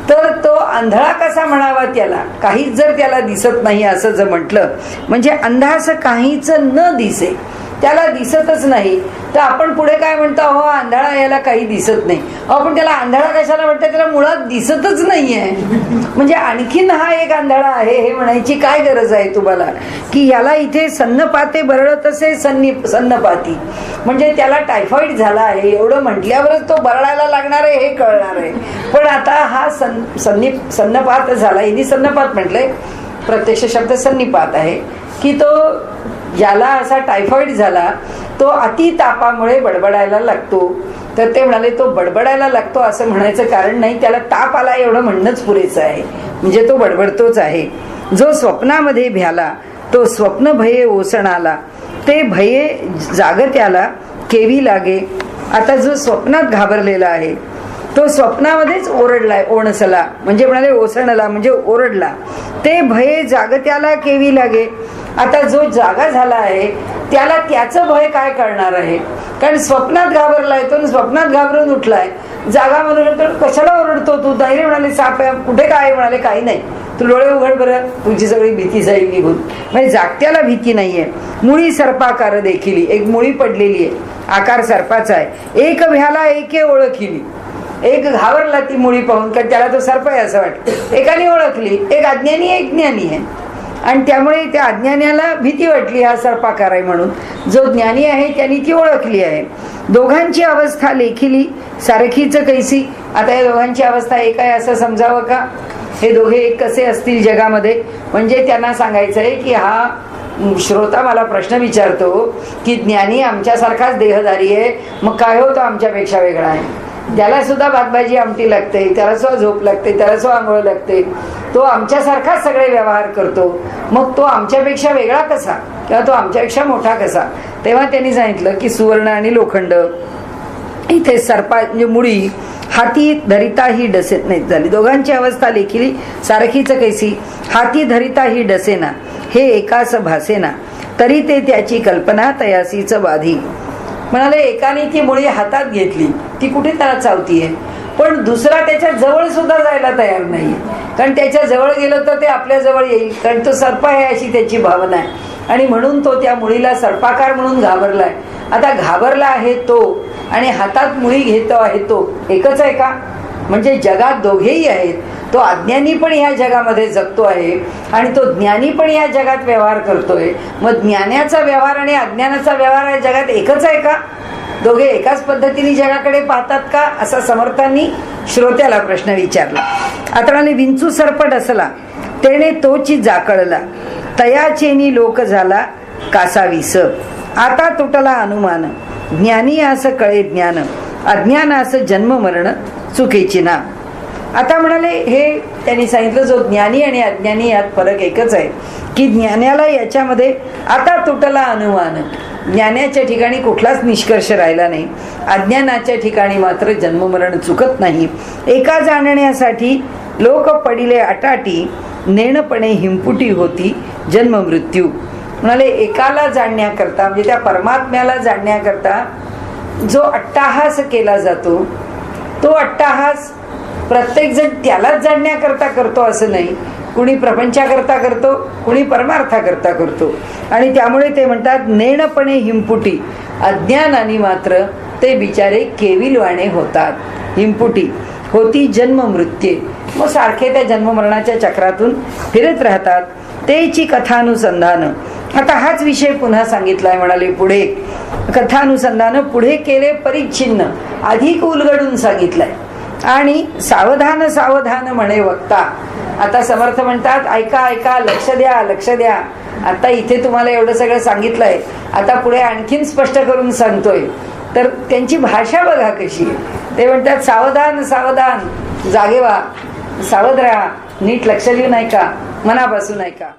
तर तो आंधळा कसा म्हणावा त्याला? काहीच जर त्याला दिसत नाही असं जर म्हटलं म्हणजे अंधास काहीच न दिसे, त्याला दिसतच नाही, तर आपण पुढे काय म्हणतो? हो आंधळा, याला काही दिसत नाही. आपण त्याला आंधळा कशाला म्हणतो? त्याला मुळात दिसतच नाहीये. म्हणजे आणखीन हा एक आंधळा आहे हे म्हणायची काय गरज आहे तुम्हाला? की याला इथे सन्नपाते बरळत असे सन्नपाती, म्हणजे त्याला टायफॉइड झाला आहे एवढं म्हटल्यावरच तो बरळायला लागणार आहे हे कळणार आहे. पण आता हा सन्नपात झाला, हिने सन्नपात म्हटलंय, प्रत्यक्ष शब्द सन्निपात आहे की तो ज्याला असा टायफॉइड झाला तो अति तापामुळे बडबडायला लागतो. तर ते म्हणाले तो बडबडायला लागतो असं म्हणायचं कारण नाही, त्याला ताप आला एवढं म्हणणंच पुरेसं आहे, म्हणजे तो बडबडतोच आहे. जो स्वप्नामध्ये भ्याला तो स्वप्न भये ओसणाला, ते भये जागत्याला केवी लागे. आता जो स्वप्नात घाबरलेला आहे तो स्वप्नामध्येच ओरडलाय, ओणसला म्हणजे म्हणाले ओसणला म्हणजे ओरडला, ते भये जागत्याला केवी लागे. आता जो जागा झाला आहे त्याला त्याचं भय काय करणार आहे? कारण स्वप्नात घाबरलाय तो, स्वप्नात घाबरून उठलाय. जागा म्हणून कशाला ओरडतो तू? धैर्य म्हणाले साप आहे, कुठे काय म्हणाले काही नाही, तू डोळे उघड बरं, तुझी सगळी भीती जाईल निघून. म्हणजे जागत्याला भीती नाहीये. मुळी सर्पाकार देखील, एक मुळी पडलेली आहे, आकार सर्पाचा आहे. एक भ्याला एके ओळखिली, एक घाबरला ती मुळी पाहून कारण त्याला तो सर्प आहे असं वाटतं. एकाने ओळखली, एक अज्ञानी एक ज्ञानी आहे, आणि त्यामुळे त्या अज्ञानाला भीती वाटली हा सर्पाकार आहे म्हणून. जो ज्ञानी आहे त्यांनी ती ओळखली आहे. दोघांची अवस्था लेखिली सारखीच कैसी. आता या दोघांची अवस्था एक आहे असं समजावं का? हे दोघे एक कसे असतील जगामध्ये? म्हणजे त्यांना सांगायचं आहे की हा श्रोता मला प्रश्न विचारतो की ज्ञानी आमच्यासारखाच देहधारी आहे, मग काय होतं आमच्यापेक्षा वेगळा आहे? त्याला सुद्धा भातभाजी आमटी लागते, त्याला सुद्धा झोप लागते, त्याला सुद्धा आंघोळ लागते, तो आमच्यासारखाच सगळे व्यवहार करतो, मग तो आमच्यापेक्षा वेगळा कसा किंवा तो आमच्यापेक्षा मोठा कसा? तेव्हा त्यांनी सांगितलं की सुवर्ण आणि लोखंड इथे सर्पा म्हणजे मुळी हाती धरिता ही डसे नाही झाली, दोघांची अवस्था लेखिली सारखीच कैसी. हाती धरिता ही डसेना, हे एकास भासेना, तरी ते त्याची कल्पना तयासीच बाधी. म्हणाले एकाने ती मुळी हातात घेतली, ती कुठे त्याला चावतीये, पण दुसरा त्याच्या जवळ सुद्धा जायला तयार नाही, कारण त्याच्या जवळ गेलं तर ते आपल्या जवळ येईल, कारण तो सर्प आहे अशी त्याची भावना आहे, आणि म्हणून तो त्या मुळीला सर्पाकार म्हणून घाबरलाय. आता घाबरला आहे तो आणि हातात मुळी घेतो आहे तो एकच आहे का? म्हणजे जगात दोघेही आहेत. तो अज्ञानी पण ह्या जगामध्ये जगतो आहे आणि तो ज्ञानी पण या जगात व्यवहार करतोय. मग ज्ञानाचा व्यवहार आणि अज्ञानाचा व्यवहार या जगात एकच आहे का? दोघे एकाच पद्धतीने जगाकडे पाहतात का? असा समर्थांनी श्रोत्याला प्रश्न विचारला. अतराने विंचू सरपट असला तेने तोची जाकळला, तयाचेनी लोक झाला कासावीस. आता तुटला अनुमान, ज्ञानी असं कळे ज्ञान, अज्ञान असं जन्म मरण चुकीची ना. आता म्हणाले हे त्यांनी सांगितलं जो ज्ञानी आणि अज्ञानी यात फरक एकच आहे की ज्ञानाला याच्यामध्ये आता तुटला अनुमान, ज्ञानाच्या ठिकाणी कुठलाच निष्कर्ष राहिला नाही, अज्ञानाच्या ठिकाणी मात्र जन्ममरण चुकत नाही. एका जाणण्यासाठी लोक पडिले अटाटी, नेणपणे हिंपुटी होती जन्म मृत्यू. म्हणाले एकाला जाणण्याकरता म्हणजे त्या परमात्म्याला जाणण्याकरता जो अट्टाहास केला जातो, तो अट्टाहास प्रत्येक जण त्यालाच जाणण्याकरता करतो असं नाही, कुणी प्रपंचाकरता करतो, कुणी परमार्थाकरता करतो. आणि त्यामुळे ते म्हणतात नेणपणे हिंपुटी, अज्ञानाने मात्र ते बिचारे केविलवाणे होतात. हिंपुटी होती जन्म मृत्यू, मग सारखे त्या जन्ममरणाच्या चक्रातून फिरत राहतात. तेची कथानुसंधान. आता हाच विषय पुन्हा सांगितलाय. म्हणाले पुढे कथानुसंधान पुढे केले परिच्छिन्न, अधिक उलगडून सांगितलंय. आणि सावधान सावधान म्हणे वक्ता. आता समर्थ म्हणतात ऐका ऐका, लक्ष द्या लक्ष द्या, आता इथे तुम्हाला एवढं सगळं सांगितलंय, आता पुढे आणखीन स्पष्ट करून सांगतोय. तर त्यांची भाषा बघा कशी आहे. ते म्हणतात सावधान सावधान, जागे व्हा, सावध राहा, नीट लक्ष देऊ नाही का, मनापासून ऐका.